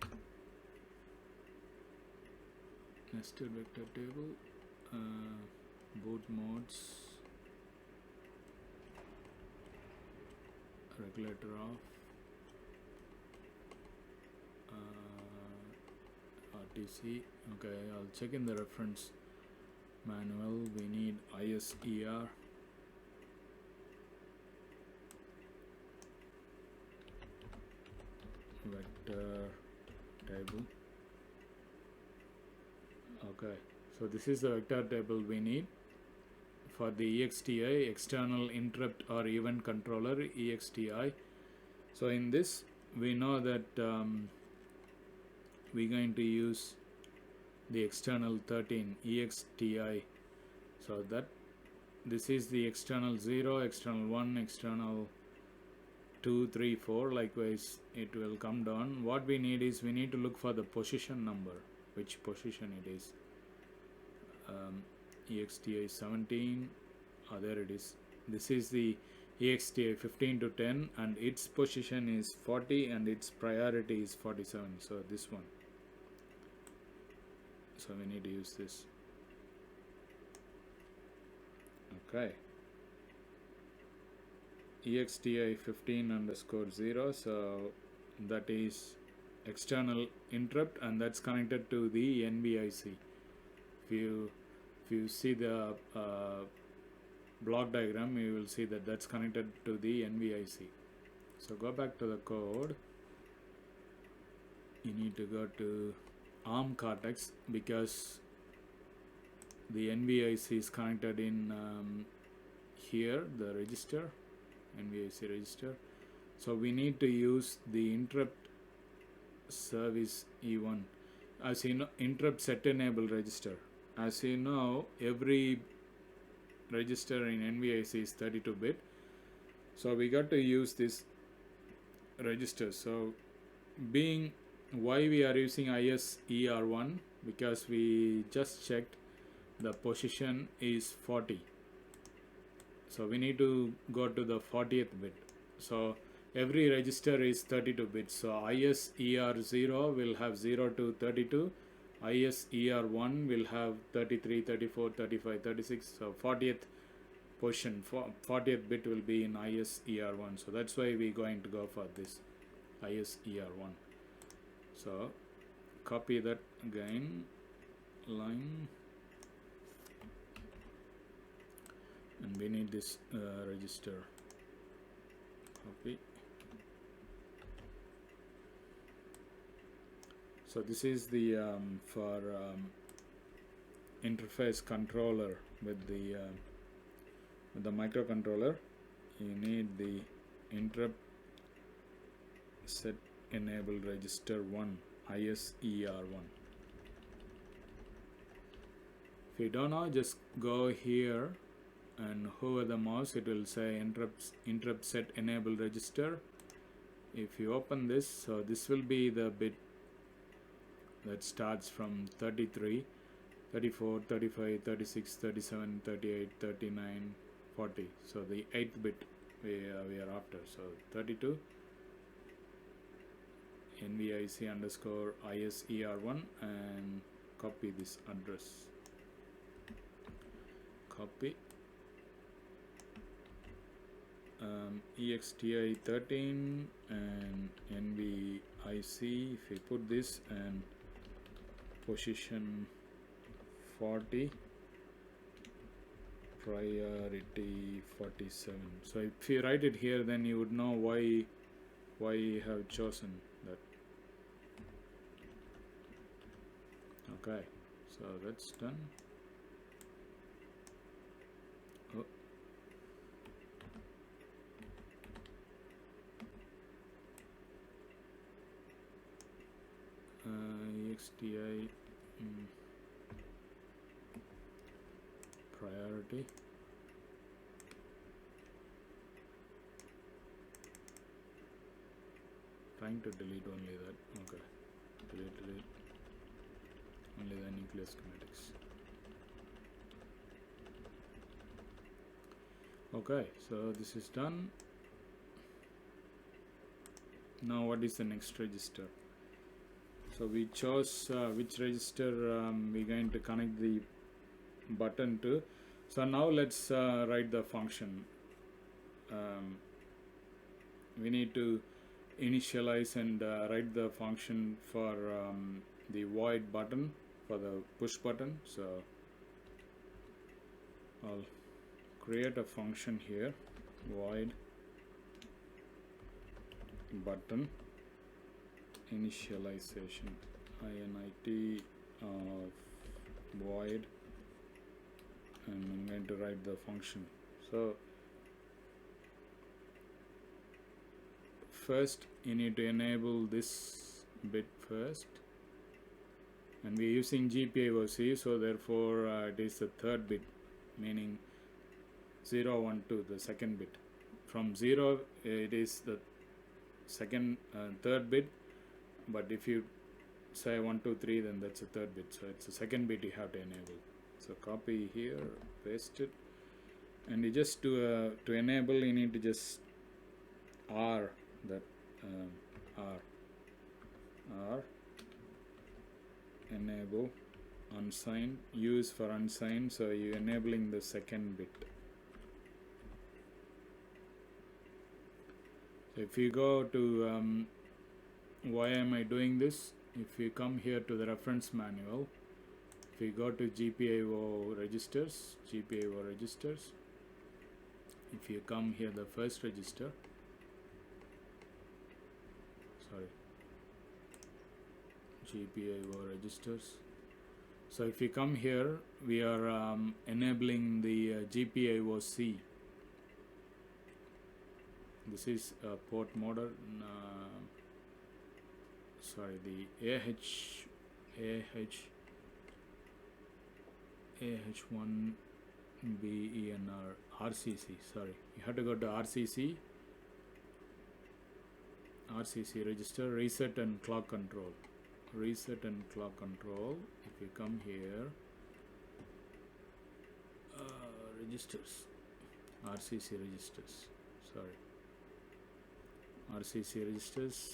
nested vector table, boot modes, regulator off, RTC. Okay, I'll check in the reference manual. We need ISER, vector table. Okay, so this is the vector table we need for the EXTI, external interrupt or event controller, EXTI. So in this we know that we're going to use the external 13 EXTI, so that this is the external 0, external 1, external 2, 3, 4. Likewise it will come down. What we need is we need to look for the position number, which position it is. EXTI 17, there it is. This is the EXTI 15 to 10 and its position is 40 and its priority is 47, so this one. So we need to use this. Okay, EXTI 15_0, so that is external interrupt and that's connected to the NVIC. If you see the block diagram, you will see that that's connected to the NVIC. So go back to the code. You need to go to ARM Cortex because the NVIC is connected in here, the register, NVIC register. So we need to use the interrupt service E1 as you know, interrupt set enable register. As you know, every register in NVIC is 32-bit, so we got to use this register. So being why we are using ISER1, because we just checked the position is 40, so we need to go to the 40th bit. So every register is 32 bits, so ISER0 will have 0 to 32, ISER1 will have 33, 34, 35, 36, so 40th position, 40th bit will be in ISER1, so that's why we're going to go for this ISER1. So copy that again, line, and we need this register, copy. So this is the for interface controller with the microcontroller. You need the interrupt set enable register 1, ISER1. If you don't know, just go here and hover the mouse, it will say interrupt set enable register. If you open this, so this will be the bit that starts from 33, 34, 35, 36, 37, 38, 39, 40. So the 8th bit we are after. So 32 NVIC underscore ISER1 and copy this address. Copy EXTI 13 and NVIC. If we put this and position 40, priority 47. So if you write it here, then you would know why you have chosen that. Okay, so that's done. Oh, XTI priority. Trying to delete only that. Okay, delete only the nucleus schematics. Okay, so this is done. Now what is the next register? So we chose which register we're going to connect the button to. So now let's write the function. We need to initialize and write the function for the void button, for the push button. So I'll create a function here, void button initialization, init of void, and I'm going to write the function. So first you need to enable this bit first, and we're using GPIOC, so therefore it is the third bit, meaning 0, 1, 2, the second bit. From 0 it is the second third bit, but if you say 1, 2, 3, then that's a third bit, so it's the second bit you have to enable. So copy here, paste it, and you just to enable you need to just R that R enable unsigned, use for unsigned, so you're enabling the second bit. So if you go to why am I doing this, if you come here to the reference manual, if you go to GPIO registers, if you come here, the first register, GPIO registers. So if you come here, we are enabling the GPIOC. This is port model, the AH1BENR RCC, you have to go to RCC register, reset and clock control. If you come here, registers, RCC registers,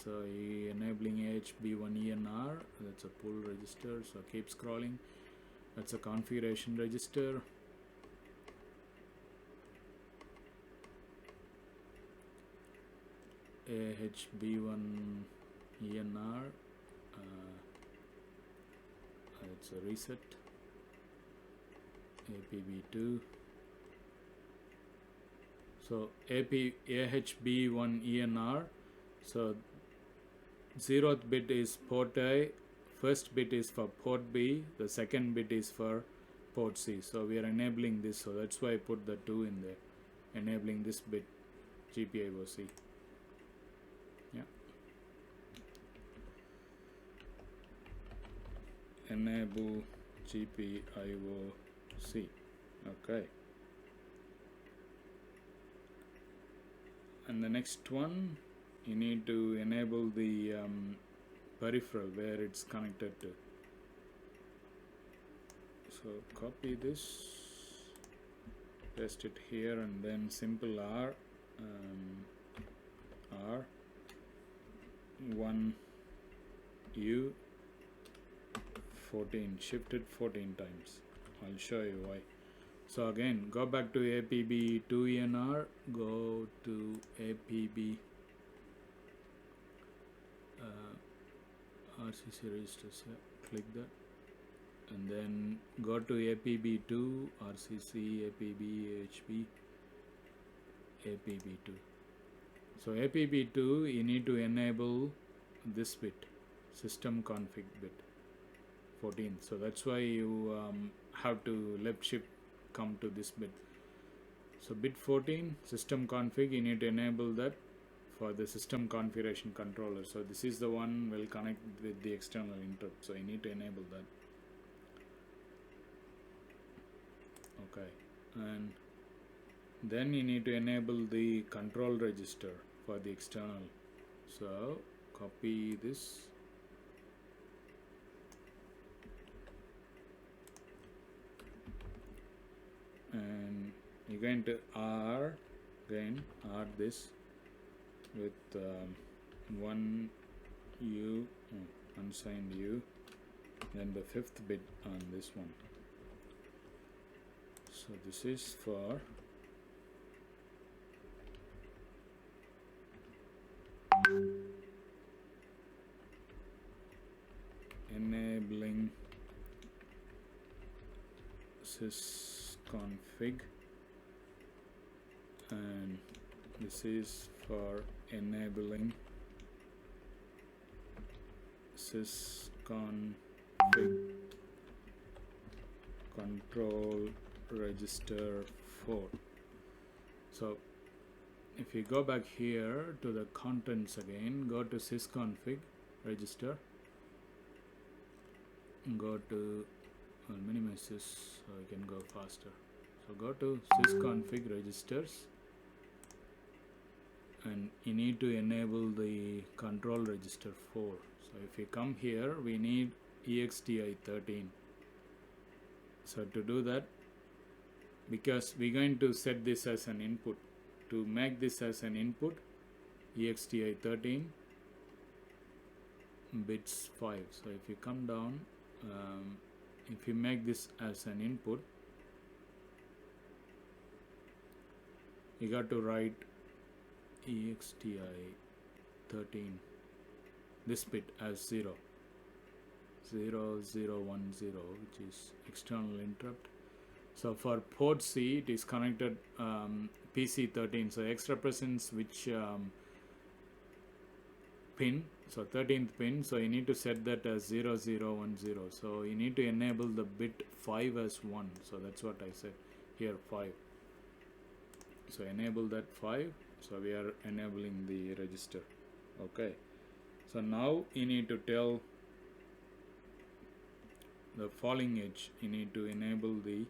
so enabling AHB1ENR, that's a pull register, so keep scrolling, that's a configuration register. AHB1ENR, it's a reset, APB2. So AHB1ENR, so 0th bit is port A, first bit is for port B, the second bit is for port C. So we are enabling this, so that's why I put the 2 in there, enabling this bit GPIOC. Yeah, enable GPIOC. Okay. And the next one, you need to enable the peripheral where it's connected to. So copy this, paste it here, and then simple R, R1U 14, shift it 14 times. I'll show you why. So again, go back to APB2ENR, go to APB RCC registers, click that, and then go to APB2, RCC, APB, AHB, APB2. So APB2, you need to enable this bit, system config bit 14. So that's why you have to left shift come to this bit. So bit 14, system config, you need to enable that for the system configuration controller. So this is the one will connect with the external interrupt, so you need to enable that. Okay, and then you need to enable the control register for the external. So copy this, and you're going to R this with one U, unsigned U, then the 5th bit on this one. So this is for enabling sysconfig, and this is for enabling sysconfig control register 4. So if you go back here to the contents again, go to sysconfig register, go to, I'll minimize this so I can go faster. So go to sysconfig registers, and you need to enable the control register 4. So if you come here, we need EXTI13. So to do that, because we're going to set this as an input, to make this as an input, EXTI13 bits 5. So if you come down, if you make this as an input, you got to write EXTI13, this bit as 0, 0, 0, 1, 0, which is external interrupt. So for port C, it is connected PC13. So X represents which pin, so 13th pin. So you need to set that as 0, 0, 1, 0. So you need to enable the bit 5 as 1. So that's what I said here, 5. So enable that 5. So we are enabling the register. Okay. So now you need to tell the falling edge. You need to enable the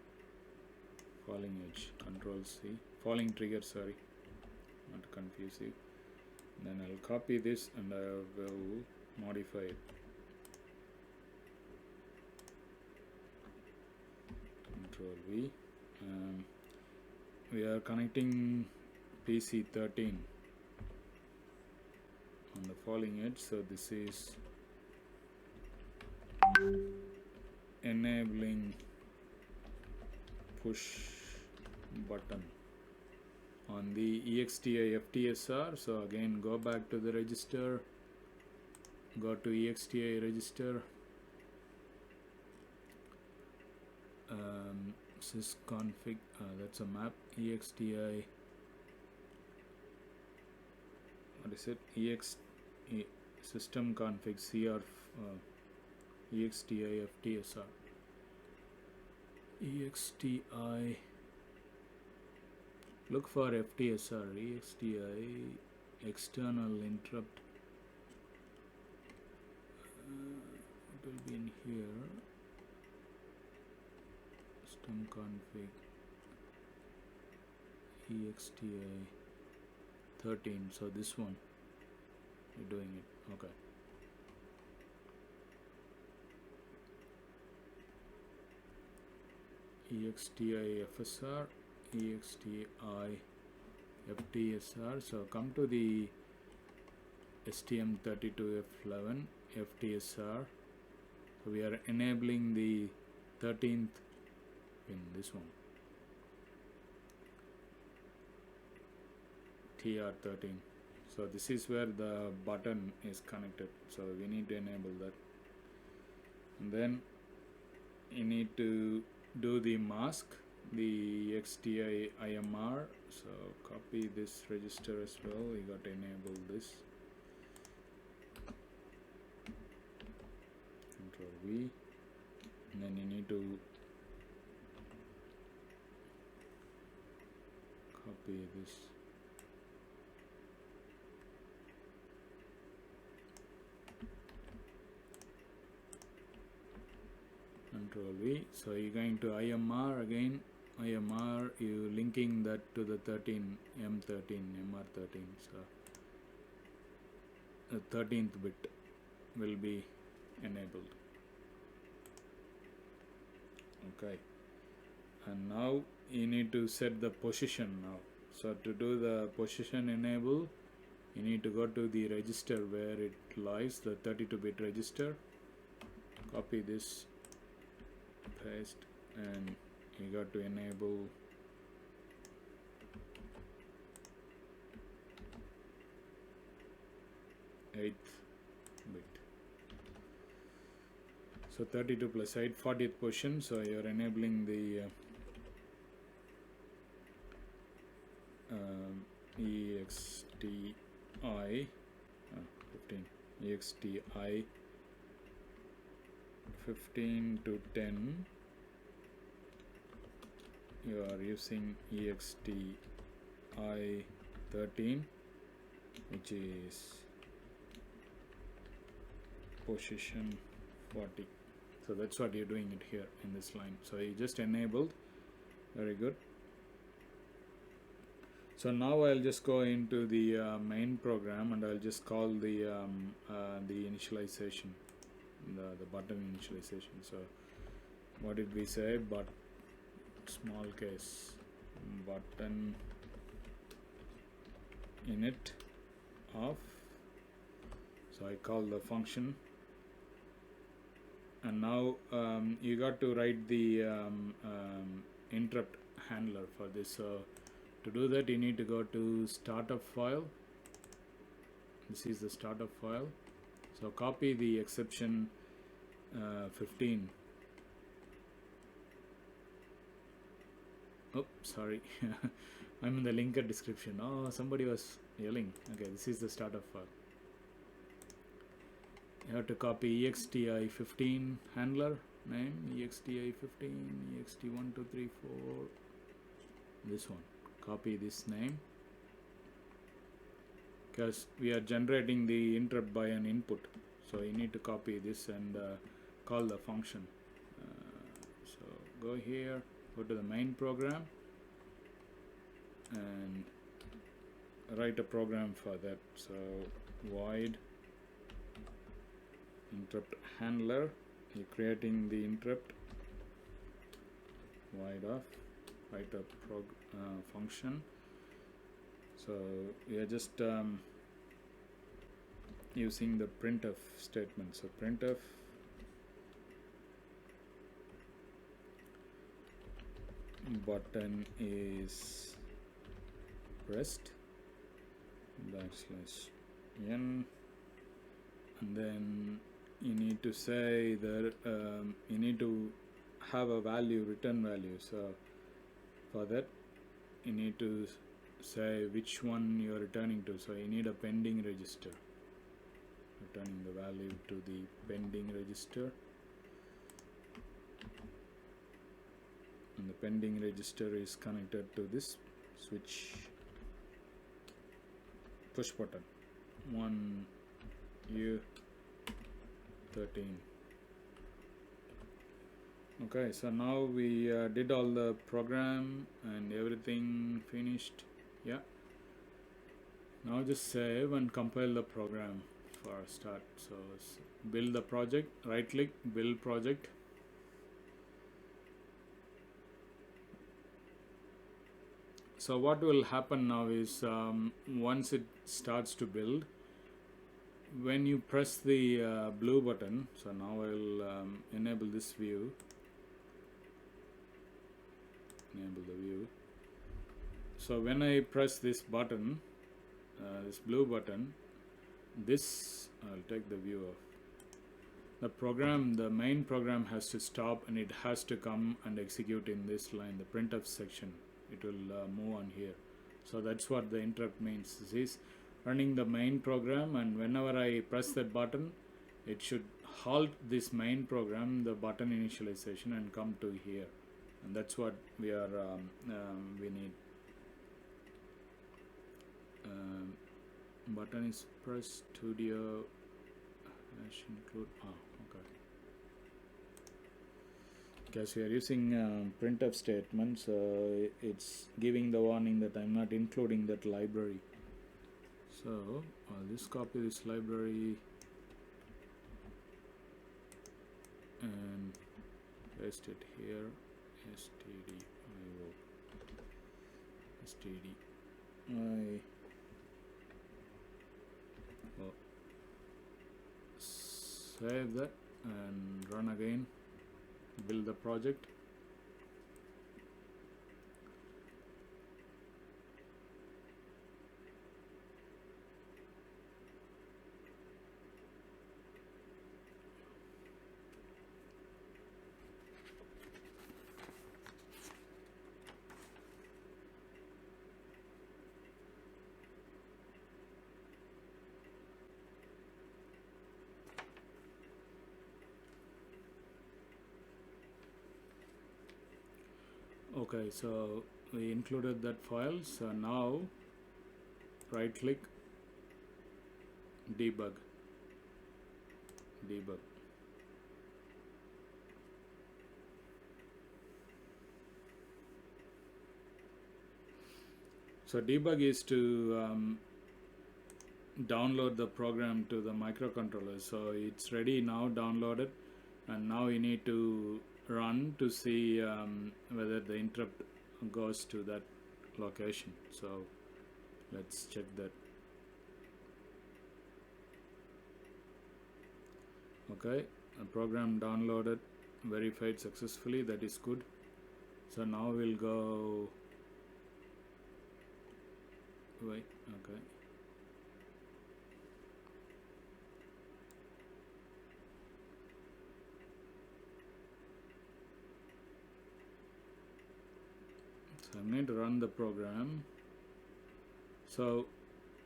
falling edge, control C, falling trigger, sorry, not to confuse you. Then I'll copy this and I will modify it. Control V. We are connecting PC13 on the falling edge, so this is enabling push button on the EXTI FTSR. So again, go back to the register, go to EXTI register, sysconfig, that's a map, EXTI, what is it, system config CR, EXTI FTSR, EXTI, look for FTSR, EXTI external interrupt, it will be in here, system config, EXTI 13, so this one, you're doing it, okay. EXTI FSR, EXTI FTSR. So come to the STM32 F11 FTSR. So we are enabling the 13th pin, this one, TR13. So this is where the button is connected, so we need to enable that. And then you need to do the mask, the XTI IMR. So copy this register as well, you got to enable this, Control V, and then you need to copy this, Control V. So you're going to IMR again. IMR, you linking that to the 13 M13 MR13. So the 13th bit will be enabled. Okay, and now you need to set the position now. So to do the position enable, you need to go to the register where it lies, the 32-bit register. Copy this, paste, and you got to enable eighth bit. So 32 plus 8, 40th position. So you're enabling the EXTI 15 EXTI 15 to 10. You are using EXTI 13, which is position 40. So that's what you're doing it here in this line. So you just enabled. Very good. So now I'll just go into the main program and I'll just call the initialization, the button initialization. So what did we say? But small case button init off. So I call the function, and now you got to write the interrupt handler for this. So to do that, you need to go to startup file. This is the startup file. So copy the exception 15. Oh, sorry. I'm in the linker description. Oh, somebody was yelling. Okay, this is the startup file. You have to copy EXTI15 handler name, EXTI15, EXT1234, this one. Copy this name, because we are generating the interrupt by an input. So you need to copy this and call the function. So go here, go to the main program and write a program for that. So void interrupt handler, you're creating the interrupt, void of, write a function. So we are just using the printf statement. So printf button is pressed \n, and then you need to say that you need to have a value, return value. So for that you need to say which one you are returning to. So you need a pending register, returning the value to the pending register, and the pending register is connected to this switch push button 1U13. Okay, so now we did all the program and everything finished. Yeah, now just save and compile the program for start. So build the project, right click, build project. So what will happen now is once it starts to build, when you press the blue button, so now I will enable this view, enable the view. So when I press this button, this blue button, this I'll take the view of the program. The main program has to stop and it has to come and execute in this line, the printf section. It will move on here. So that's what the interrupt means. This is running the main program, and whenever I press that button, it should halt this main program, the button initialization, and come to here. And that's what we are we need. Button is press studio hash include. Okay. because we are using printf statements, it's giving the warning that I'm not including that library. So I'll just copy this library and paste it here. stdio std save that and run again, build the project. Okay, so we included that file. So now right click, debug. So debug is to download the program to the microcontroller. So it's ready now, downloaded, and now you need to run to see whether the interrupt goes to that location. So let's check that. Okay, a program downloaded, verified successfully, that is good. So now we'll go, wait, okay. So I'm going to run the program. So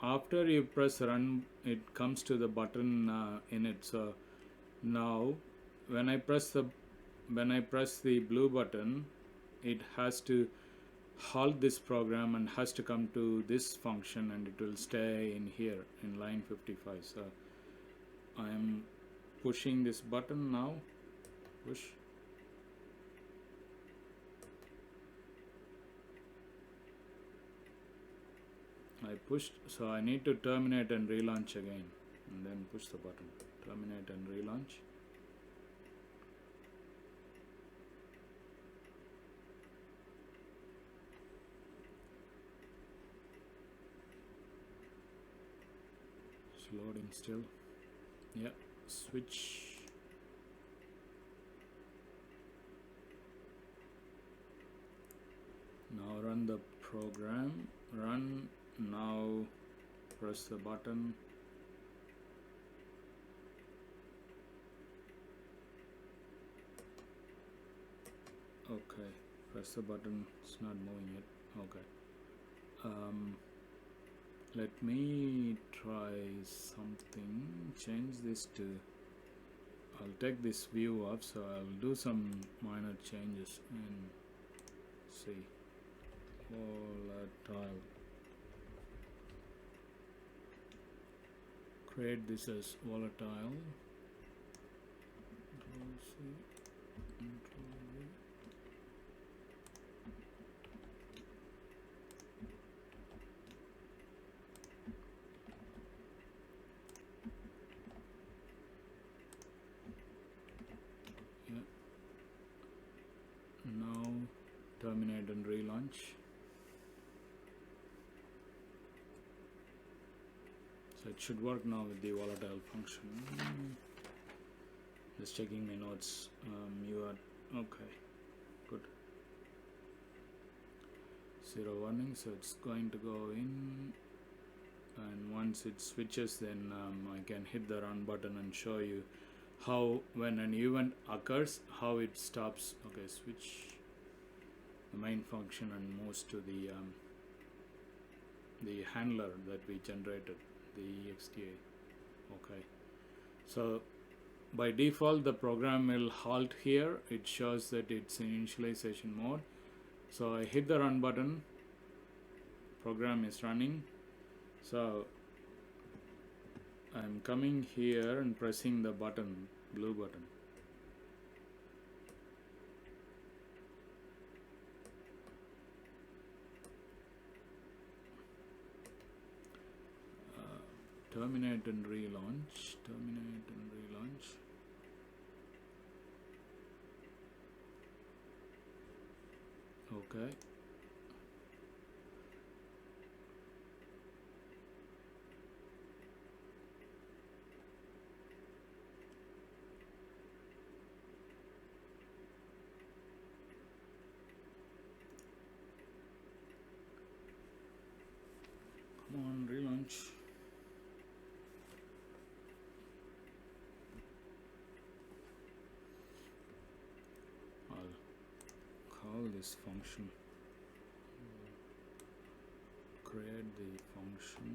after you press run, it comes to the button in it. So now when I press the blue button, it has to halt this program and has to come to this function, and it will stay in here in line 55. So I am pushing this button now, push. I pushed, so I need to terminate and relaunch again, and then push the button, terminate and relaunch. It's loading still. Yeah, switch. Now run the program, run. Now press the button. Okay, press the button, it's not moving yet. Okay, let me try something, change this to, I'll take this view off, so I'll do some minor changes and see. Volatile, create this as volatile. Control-C, Control-V. Yeah. Now terminate and relaunch. So it should work now with the volatile function. Just checking my notes. You are okay. Good. 0 warning. So it's going to go in, and once it switches, then I can hit the run button and show you how, when an event occurs, how it stops. Okay, switch the main function and moves to the handler that we generated, the XDA. Okay, so by default the program will halt here. It shows that it's in initialization mode. So I hit the run button, program is running. So I'm coming here and pressing the button, blue button. terminate and relaunch. Terminate and relaunch. Okay. Come on, relaunch. I'll call this function. Create the function.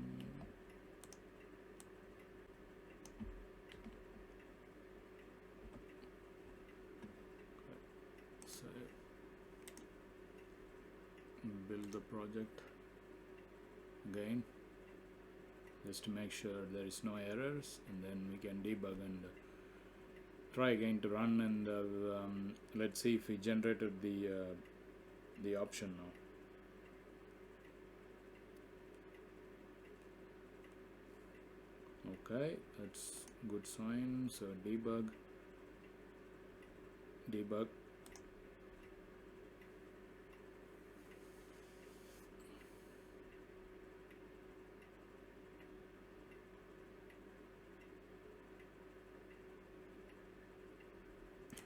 Save. Build the project again, just to make sure there is no errors, and then we can debug and try again to run, and let's see if we generated the option now. Okay, that's good sign. So debug.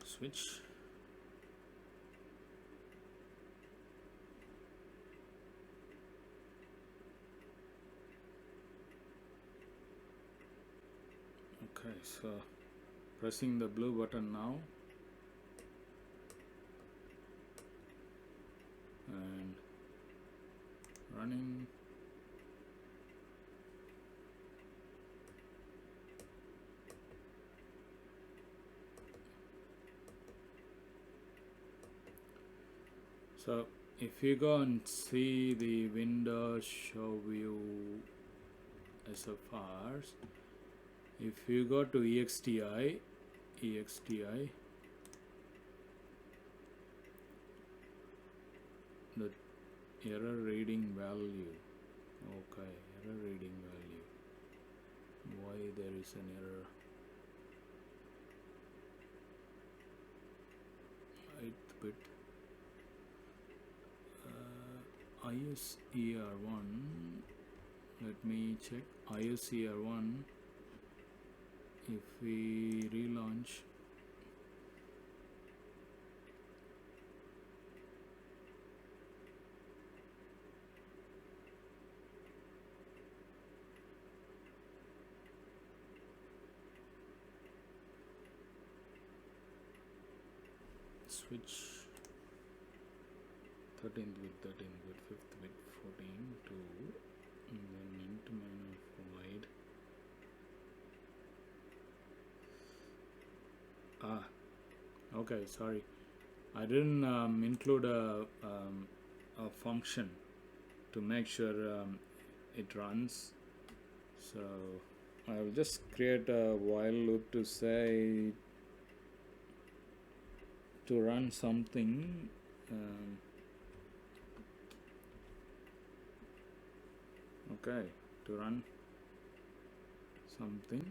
Switch. Okay, so pressing the blue button now, and running. So if you go and see the Windows show view SFRs, if you go to EXTI, the error reading value. Okay, error reading value. Why there is an error? 8th bit. ISER1. Let me check ISER1. If we relaunch, switch 13th bit, 5th bit, 14 to, and then int minor void. Okay, sorry, I didn't include a function to make sure it runs. So I will just create a while loop to say to run something. Okay, to run something.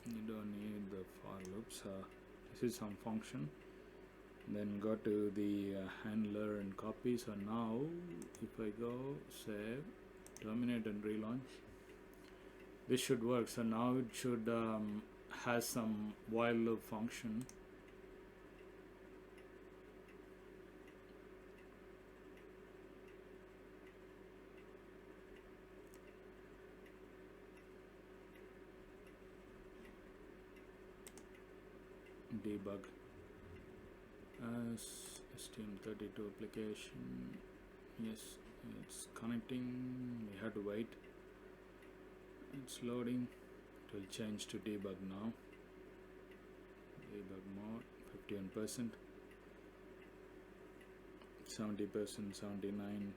You don't need the for loops. This is some function. Then go to the handler and copy. So now if I go save, terminate and relaunch, this should work. So now it should has some while loop function. Debug as STM32 application. Yes, it's connecting. We have to wait. It's loading. It will change to debug now. Debug mode 51%, 70%, 79,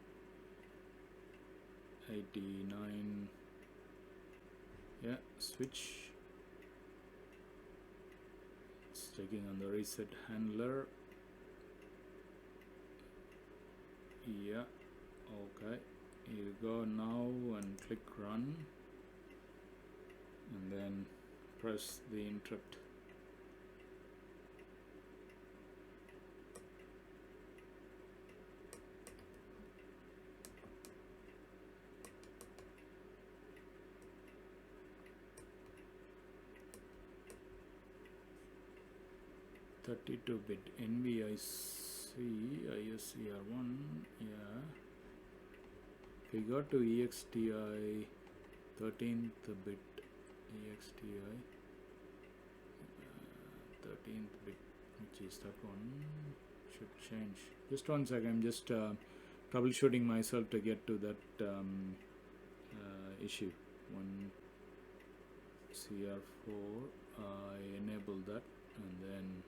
89. Yeah, switch. Checking on the reset handler. Yeah, okay, you go now and click run and then press the interrupt. (32-bit) NVIC ISCR1. Yeah, if we go to EXTI 13th bit, EXTI 13th bit, which is that one, should change. Just one second, I'm just troubleshooting myself to get to that issue. One CR4, I enable that, and then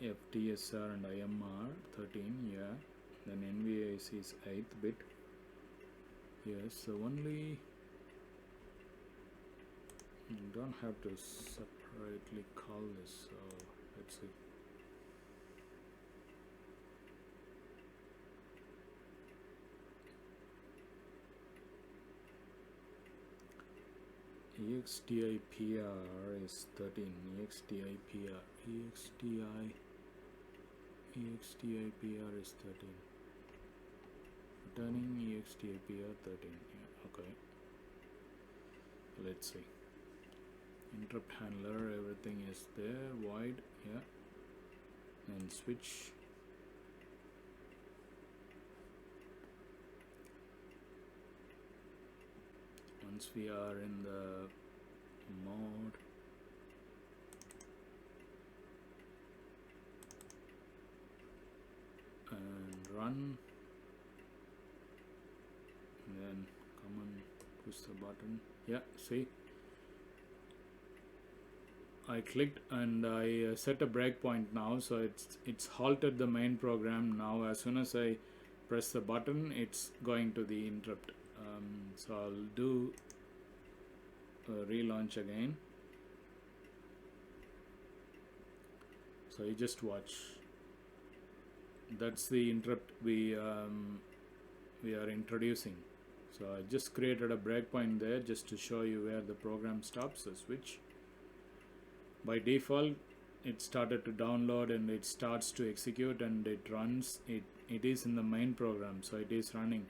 FTSR and IMR 13, yeah, then NVIC is 8th bit. Yes, so only you don't have to separately call this, so let's see. EXTI PR is 13, EXTI PR is 13, returning EXTI PR 13, yeah, okay. Let's see. Interrupt handler, everything is there, void, yeah, and switch. Once we are in the mode, and run, and then come and push the button. Yeah, see, I clicked and I set a breakpoint now, so it's halted the main program now. As soon as I press the button, it's going to the interrupt. So I'll do a relaunch again. So you just watch. That's the interrupt we are introducing. So I just created a breakpoint there just to show you where the program stops. So switch. By default, it started to download and it starts to execute and it runs. It is in the main program, so it is running.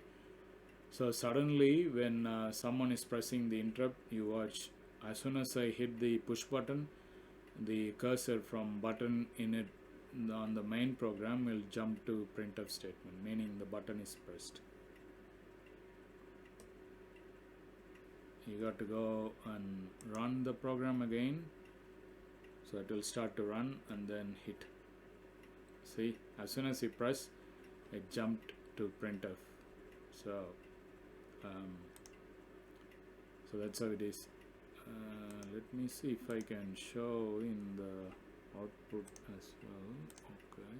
So suddenly when someone is pressing the interrupt, you watch, as soon as I hit the push button, the cursor from button in it on the main program will jump to printf statement, meaning the button is pressed. You got to go and run the program again, so it will start to run and then hit. See, as soon as you press, it jumped to printf. So so that's how it is. Let me see if I can show in the output as well. Okay,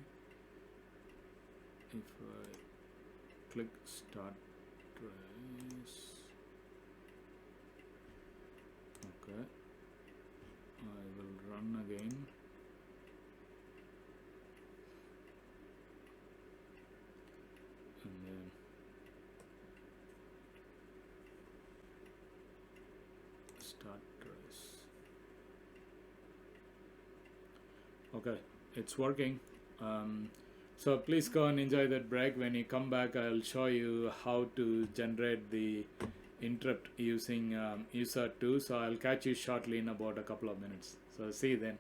if I click start trace, okay, I will run again. And then start trace. Okay, it's working. So please go and enjoy that break. When you come back, I'll show you how to generate the interrupt using user2. So I'll catch you shortly in about a couple of minutes. So see you then.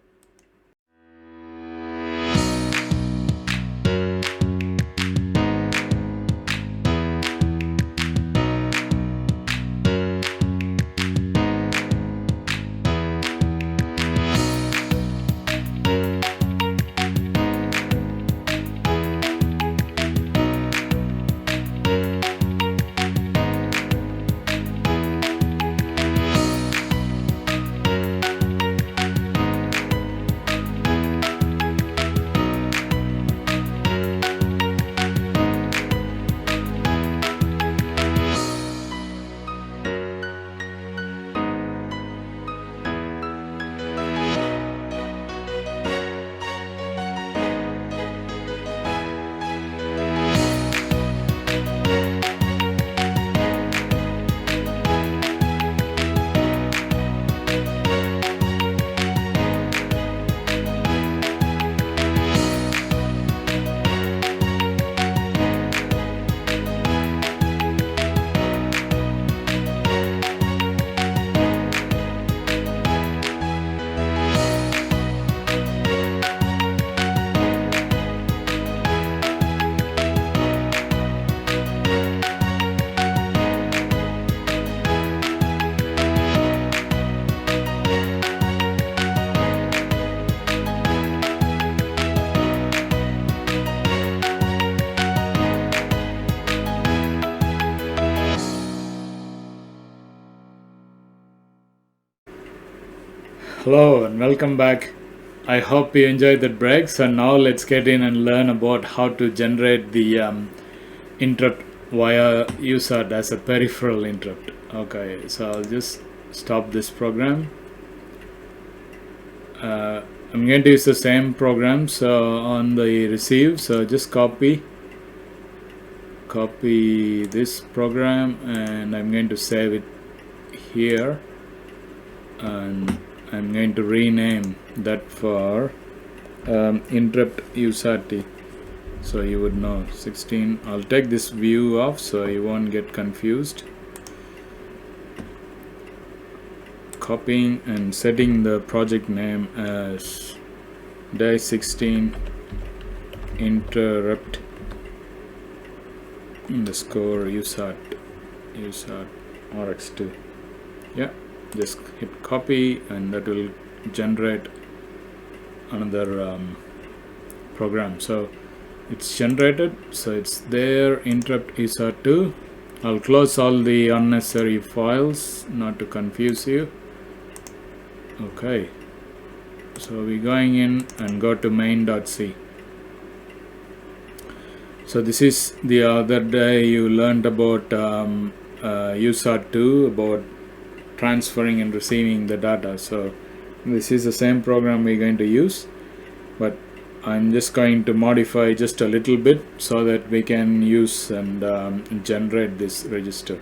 Hello and welcome back. I hope you enjoyed that break. So now let's get in and learn about how to generate the interrupt via USART as a peripheral interrupt. Okay, so I'll just stop this program. I'm going to use the same program so on the receive. So just copy this program and I'm going to save it here, and I'm going to rename that for interrupt USART, so you would know 16. I'll take this view off so you won't get confused. Copying and setting the project name as day 16 interrupt underscore USART RX2. Yeah, just hit copy and that will generate another program. So it's generated, so it's there, interrupt USART2. I'll close all the unnecessary files not to confuse you. Okay, so we're going in and go to main.c. So this is the other day you learned about USART2, about transferring and receiving the data. So this is the same program we're going to use, but I'm just going to modify just a little bit so that we can use and generate this register.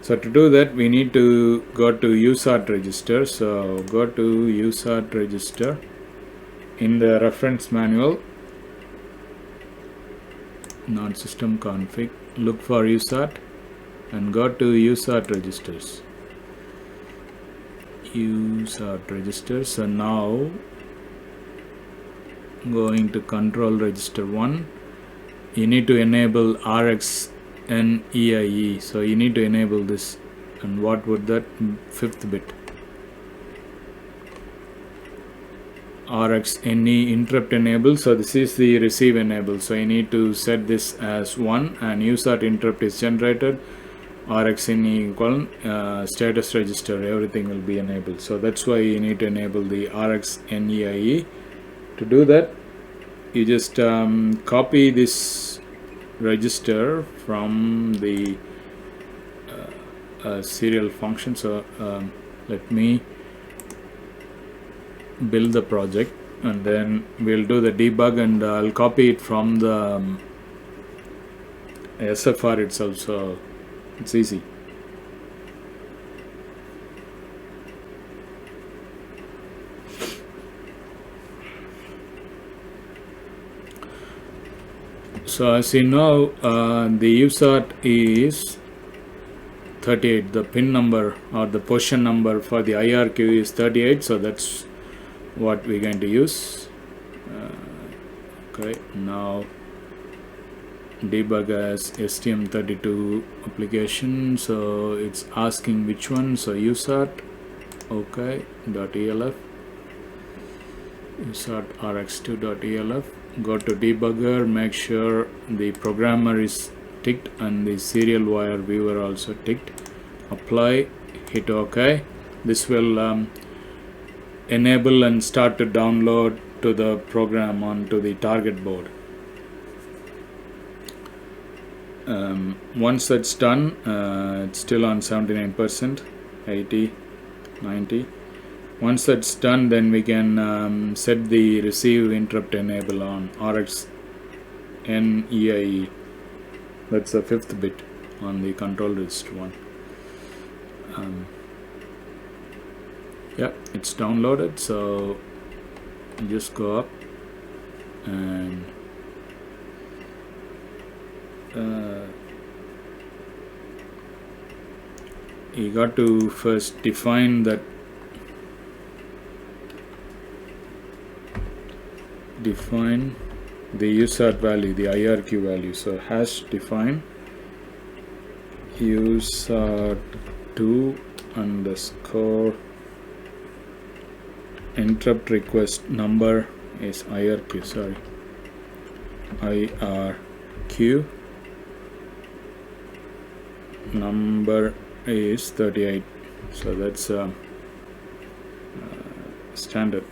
So to do that we need to go to USART register. So go to USART register in the reference manual, not system config, look for USART and go to USART registers. USART registers. So now going to control register 1, you need to enable RxNEIE. So you need to enable this, and what would that 5th bit? RxNE interrupt enable. So this is the receive enable, so you need to set this as 1 and USART interrupt is generated. RxNE equal status register, everything will be enabled. So that's why you need to enable the RxNEIE. To do that you just copy this register from the serial function. So let me build the project and then we'll do the debug, and I'll copy it from the SFR itself, so it's easy. So as you know, the USART is 38, the pin number or the position number for the IRQ is 38, so that's what we're going to use. Okay, now debug as STM32 application, so it's asking which one, so USART, okay, .elf, USART rx2.elf. Go to debugger, make sure the programmer is ticked and the serial wire viewer also ticked. Apply, hit OK. This will enable and start to download to the program onto the target board. Once that's done, it's still on 79%, 80, 90. Once that's done, then we can set the receive interrupt enable on RxNEIE. That's the 5th bit on the control register 1. Yeah, it's downloaded, so just go up and you got to first define that, define the USART value, the IRQ value. So hash define USART2 underscore interrupt request number is IRQ, sorry, IRQ number is 38. So that's standard.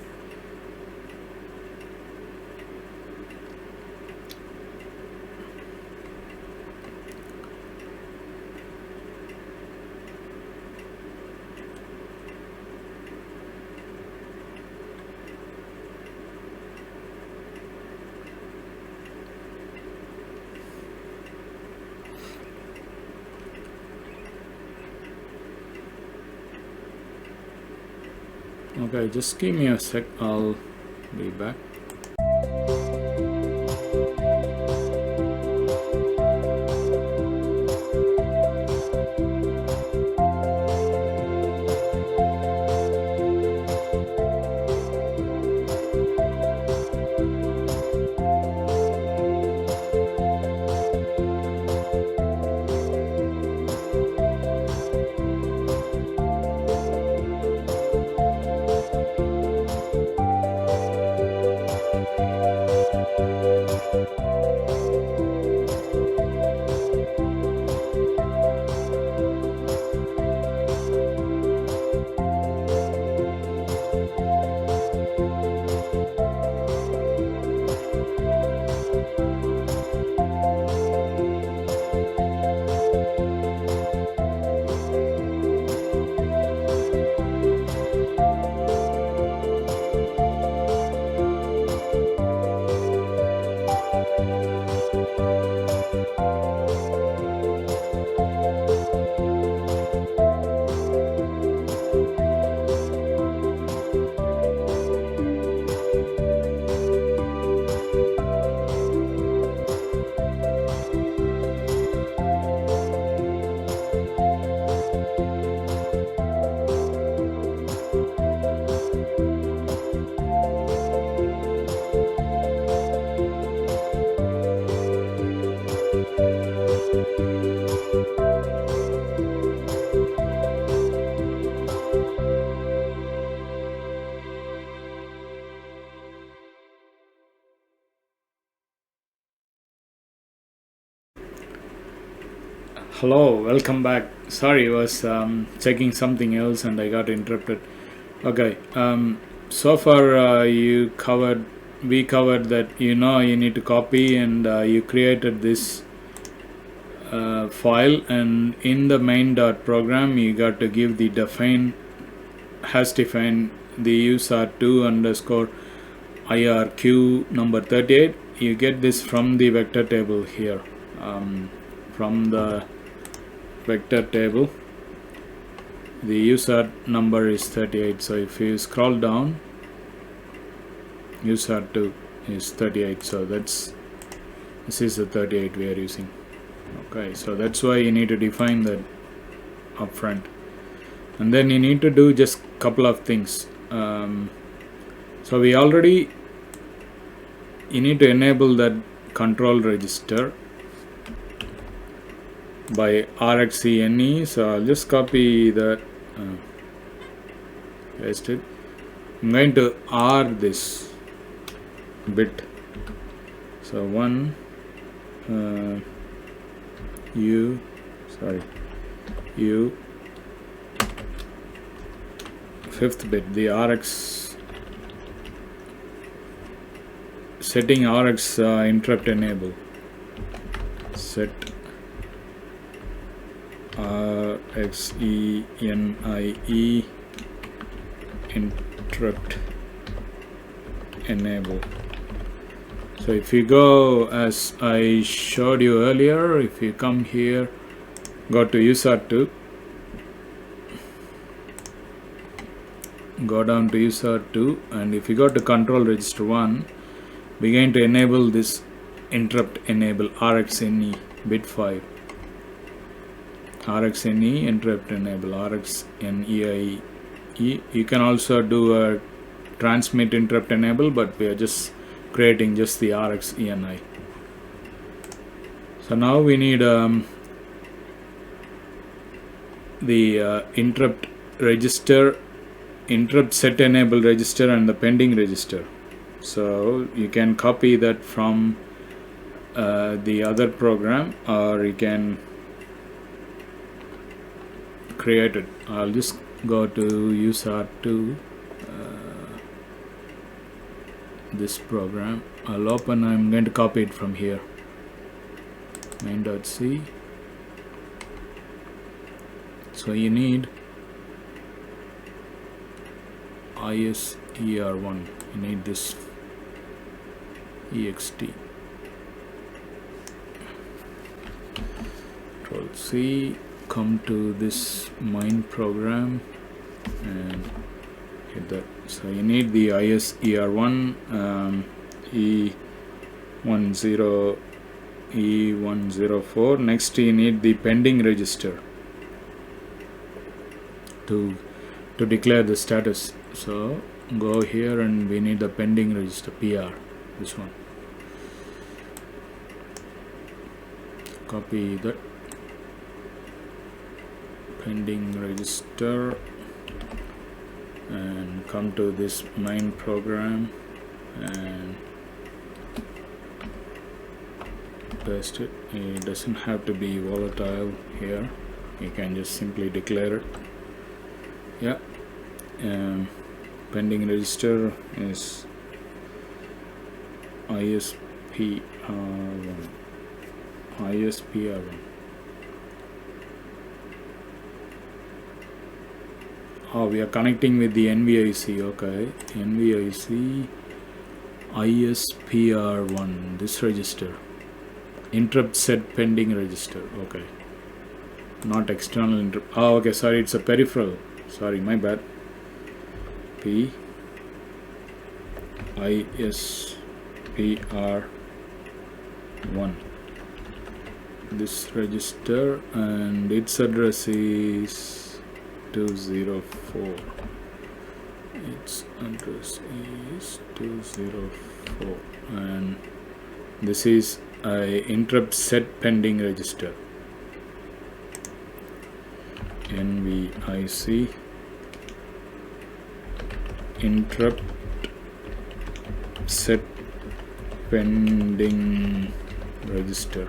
Okay, just give me a sec, I'll be back. Hello, welcome back. Sorry, I was checking something else and I got interrupted. Okay, so far we covered that you need to copy, and you created this file, and in the main dot program you got to give the define the user2 underscore IRQ number 38. You get this from the vector table here. From the vector table, the user number is 38. So if you scroll down, user2 is 38. So this is the 38 we are using. Okay, so that's why you need to define that upfront, and then you need to do just couple of things. So you need to enable that control register by RxCNE. So I'll just copy that, paste it. I'm going to R this bit. So U fifth bit, the Rx setting Rx interrupt enable, set RxENIE interrupt enable. So if you go, as I showed you earlier, if you come here, go to user2, go down to user2, and if you go to control register 1, we're going to enable this interrupt enable RxNE bit 5. RxNE interrupt enable RxNEIE. You can also do a transmit interrupt enable, but we are just creating just the RxENI. So now we need the interrupt register, interrupt set enable register, and the pending register. So you can copy that from the other program, or you can create it. I'll just go to user2, this program. I'll open, I'm going to copy it from here, main.c. So you need ISER1, you need this ext. Control C, come to this main program and hit that. So you need the ISER1 E104. Next you need the pending register to declare the status. So go here and we need the pending register, PR, this one. Copy that pending register and come to this main program and paste it. It doesn't have to be volatile here, you can just simply declare it. Yeah, pending register is ISPR1. Oh, we are connecting with the NVIC. Okay, NVIC ISPR1, this register, interrupt set pending register. Okay, not external interrupt. Oh, okay, sorry, it's a peripheral. Sorry, my bad. P ISPR1, this register, and its address is 204. Its address is 204, and this is a interrupt set pending register. NVIC interrupt set pending register.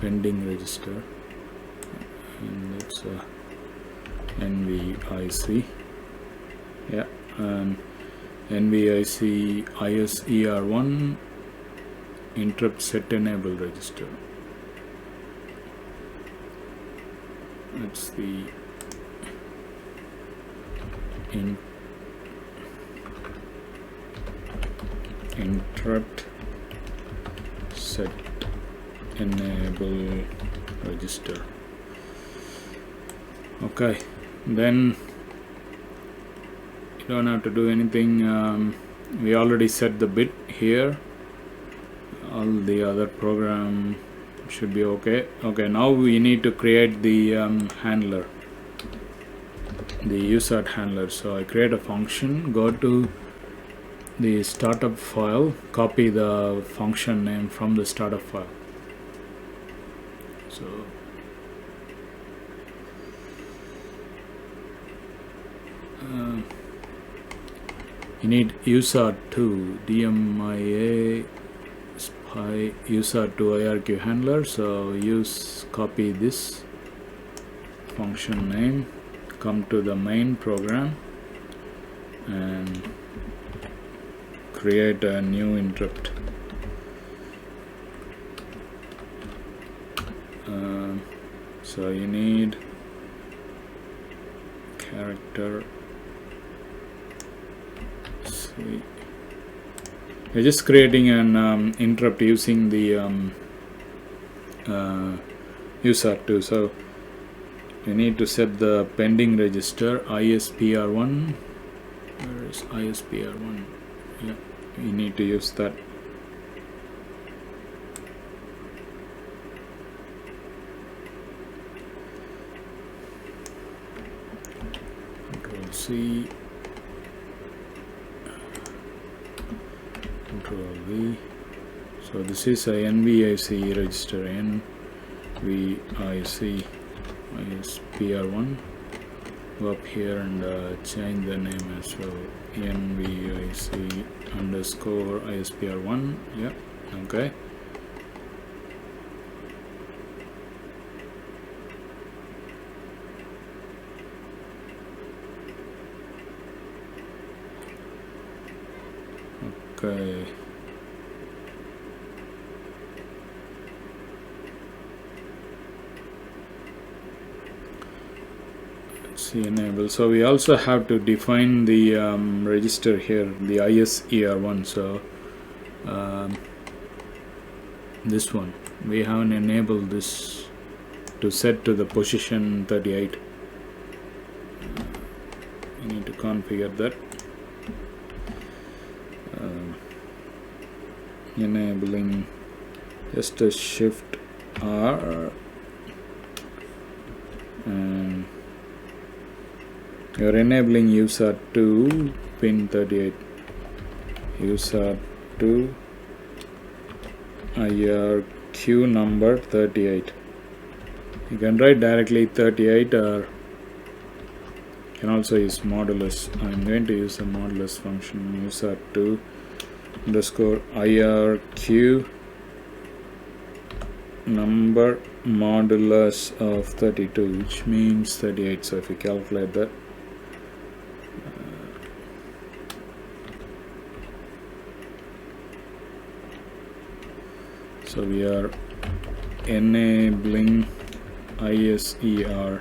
Pending register, and that's NVIC. Yeah, and NVIC ISER1 interrupt set enable register. That's the interrupt set enable register. Okay, then you don't have to do anything. We already set the bit here. All the other program should be okay. Okay, now we need to create the handler, the USART handler. So I create a function, go to the startup file, copy the function name from the startup file. So you need USART2 DMIA spy USART2 IRQ handler. So copy this function name, come to the main program and create a new interrupt. So you need character C. You're just creating an interrupt using the USART2. So you need to set the pending register ISPR1. Where is ISPR1? Yeah, you need to use that. Control C, Control V. So this is a NVIC register, NVIC ISPR1. Go up here and change the name as well, NVIC underscore ISPR1. Yeah, okay. Okay. Let's see, enable. So we also have to define the register here, the ISER1. So this one, we haven't enabled this to set to the position 38. We need to configure that. Enabling just a shift R, and you're enabling USART2 pin 38, USART2 IRQ number 38. You can write directly 38, or you can also use modulus. I'm going to use a modulus function, USART2 underscore IRQ number modulus of 32, which means 38. So if you calculate that, so we are enabling ISER1.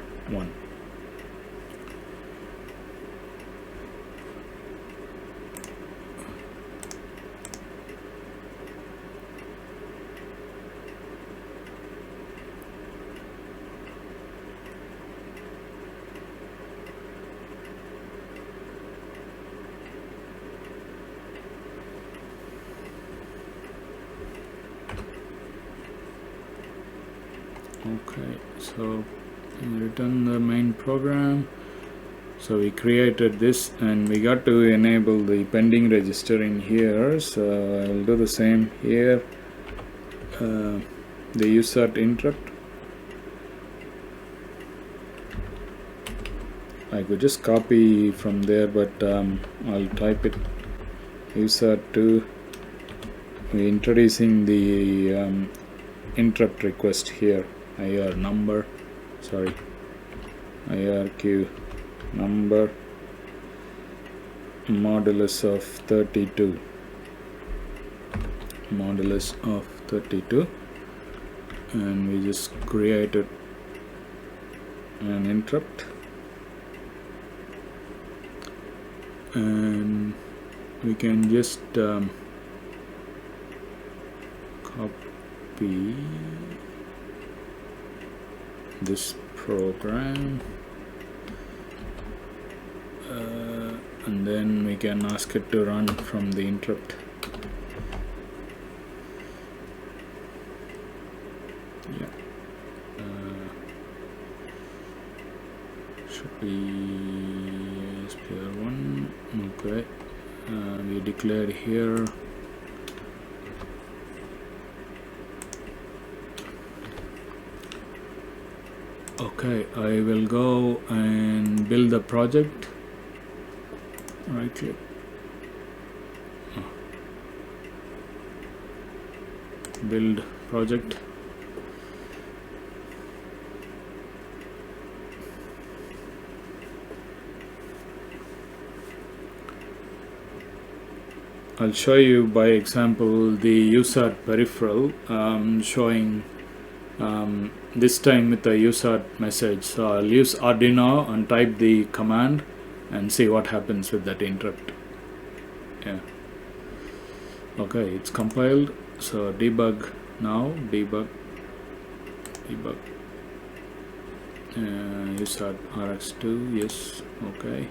Okay, so return the main program. So we created this, and we got to enable the pending register in here. So I will do the same here. The USART interrupt, I could just copy from there, but I'll type it. USART2, we're introducing the interrupt request here. IR number, sorry, IRQ number modulus of 32, modulus of 32, and we just created an interrupt, and we can just copy this program, and then we can ask it to run from the interrupt. Yeah, should be SPR1. Okay, we declared here. Okay, I will go and build the project. Right click. Build project. I'll show you by example the USART peripheral, showing this time with the USART message. So I'll use Arduino and type the command and see what happens with that interrupt. Yeah. Okay, it's compiled. So debug now, debug. USART RX2, yes, okay.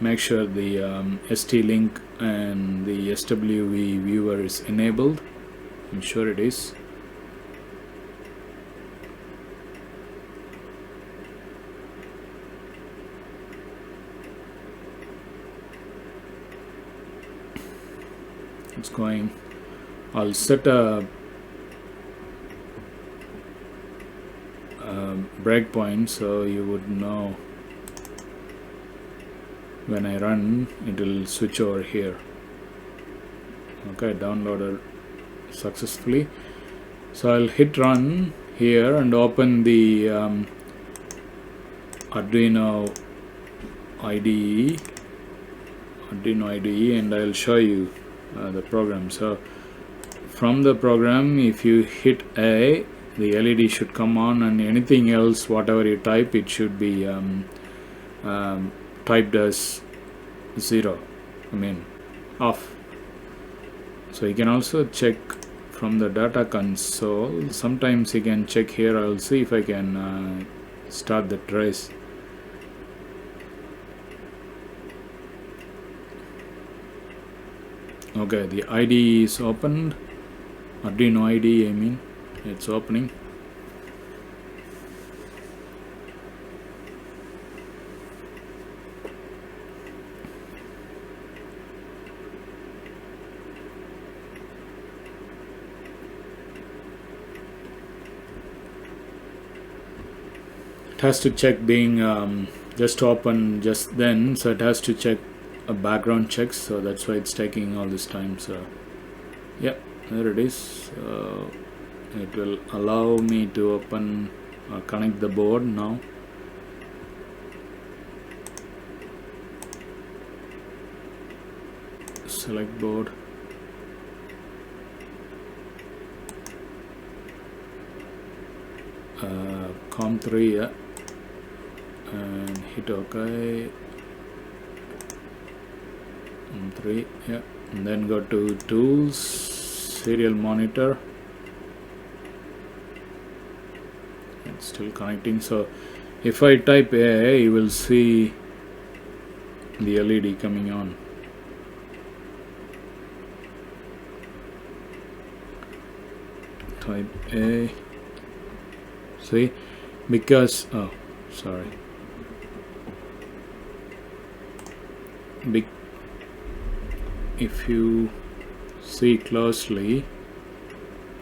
Make sure the ST-Link and the SWV viewer is enabled. I'm sure it is. It's going. I'll set a breakpoint so you would know when I run it will switch over here. Okay, downloaded successfully. So I'll hit run here and open the Arduino IDE, and I'll show you the program. So from the program, if you hit A, the LED should come on, and anything else, whatever you type, it should be typed as 0, off. So you can also check from the data console. Sometimes you can check here. I'll see if I can start the trace. Okay, the ID is opened. Arduino ID, it's opening. It has to check being just open just then, so it has to check a background checks, so that's why it's taking all this time. So yeah, there it is. It will allow me to open connect the board now. Select board. COM3, yeah, and hit OK. 3, yeah, and then go to tools, serial monitor. It's still connecting. So if I type A, you will see the LED coming on. Type A. See, because sorry, if you see closely,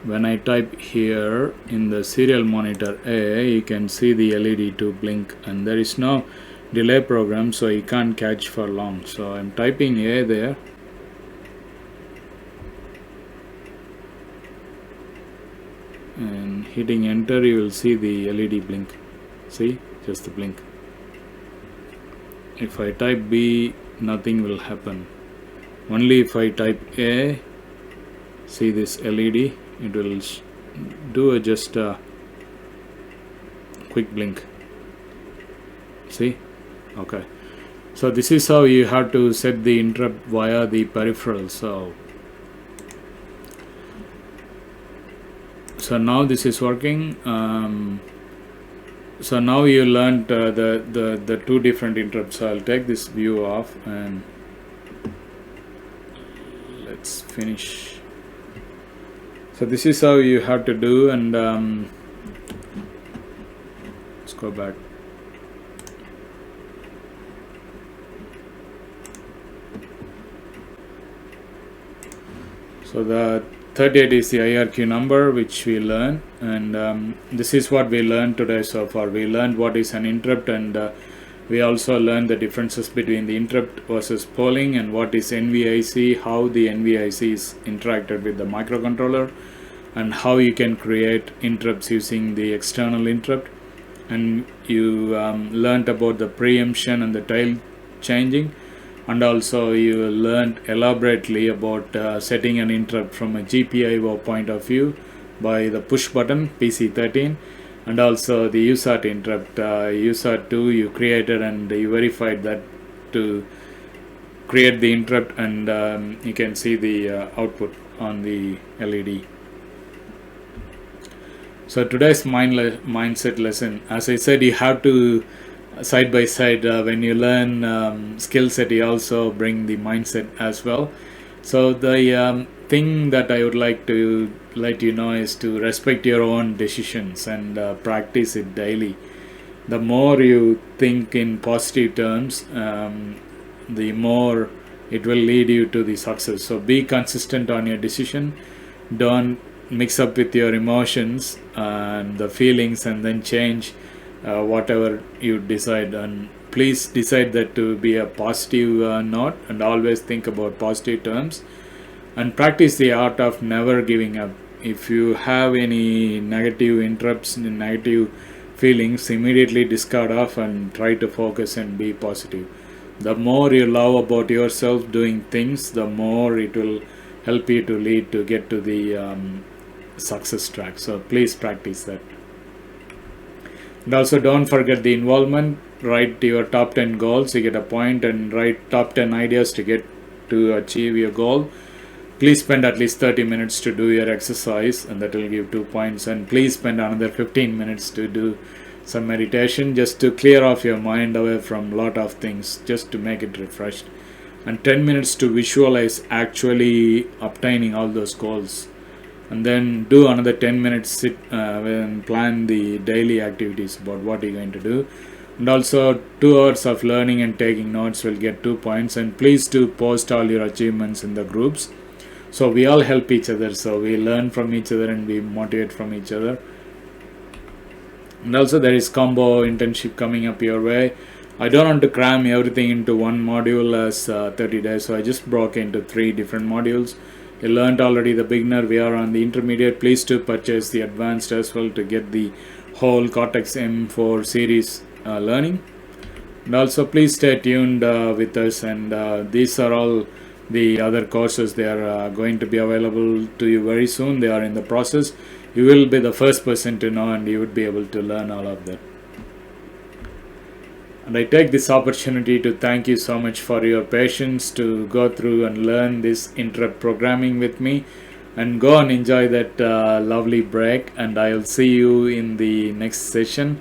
when I type here in the serial monitor A, you can see the LED to blink, and there is no delay program, so you can't catch for long. So I'm typing A there, and hitting enter, you will see the LED blink. See, just the blink. If I type B, nothing will happen. Only if I type A, see this LED, it will do just a quick blink. See? Okay. So this is how you have to set the interrupt via the peripheral. So now this is working. So now you learned the two different interrupts. So I'll take this view off and let's finish. So this is how you have to do, and let's go back. So the 38 is the IRQ number which we learned, and this is what we learned today so far. We learned what is an interrupt, and we also learned the differences between the interrupt versus polling, and what is NVIC, how the NVIC is interacted with the microcontroller, and how you can create interrupts using the external interrupt. And you learned about the preemption and the tail changing, and also you learned elaborately about setting an interrupt from a GPIO point of view by the push button PC13, and also the USART interrupt. USART2 you created and you verified that to create the interrupt, and you can see the output on the LED. So today's mindset lesson, as I said, you have to side by side, when you learn skill set, you also bring the mindset as well. So the thing that I would like to let you know is to respect your own decisions and practice it daily. The more you think in positive terms, the more it will lead you to the success. So be consistent on your decision. Don't mix up with your emotions and the feelings and then change whatever you decide, and please decide that to be a positive note, and always think about positive terms, and practice the art of never giving up. If you have any negative interrupts and negative feelings, immediately discard off and try to focus and be positive. The more you love about yourself doing things, the more it will help you to lead to get to the success track. So please practice that. And also don't forget the involvement. Write your top 10 goals, you get a point, and write top 10 ideas to achieve your goal. Please spend at least 30 minutes to do your exercise, and that will give 2 points. And please spend another 15 minutes to do some meditation, just to clear off your mind away from a lot of things, just to make it refreshed. And 10 minutes to visualize actually obtaining all those goals. And then do another 10 minutes and plan the daily activities about what you're going to do. And also 2 hours of learning and taking notes will get 2 points. And please do post all your achievements in the groups, so we all help each other, so we learn from each other and we motivate from each other. And also there is combo internship coming up your way. I don't want to cram everything into one module as 30 days, so I just broke into 3 different modules. You learned already the beginner, we are on the intermediate. Please do purchase the advanced as well to get the whole Cortex M4 series learning. And also please stay tuned with us, and these are all the other courses. They are going to be available to you very soon. They are in the process. You will be the first person to know, and you would be able to learn all of that. And I take this opportunity to thank you so much for your patience to go through and learn this interrupt programming with me, and go and enjoy that lovely break, and I'll see you in the next session.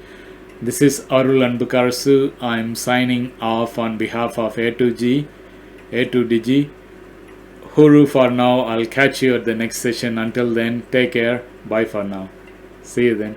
This is Arul Anbukarasu. I'm signing off on behalf of A2Digi. Huru for now. I'll catch you at the next session. Until then, take care. Bye for now. See you then.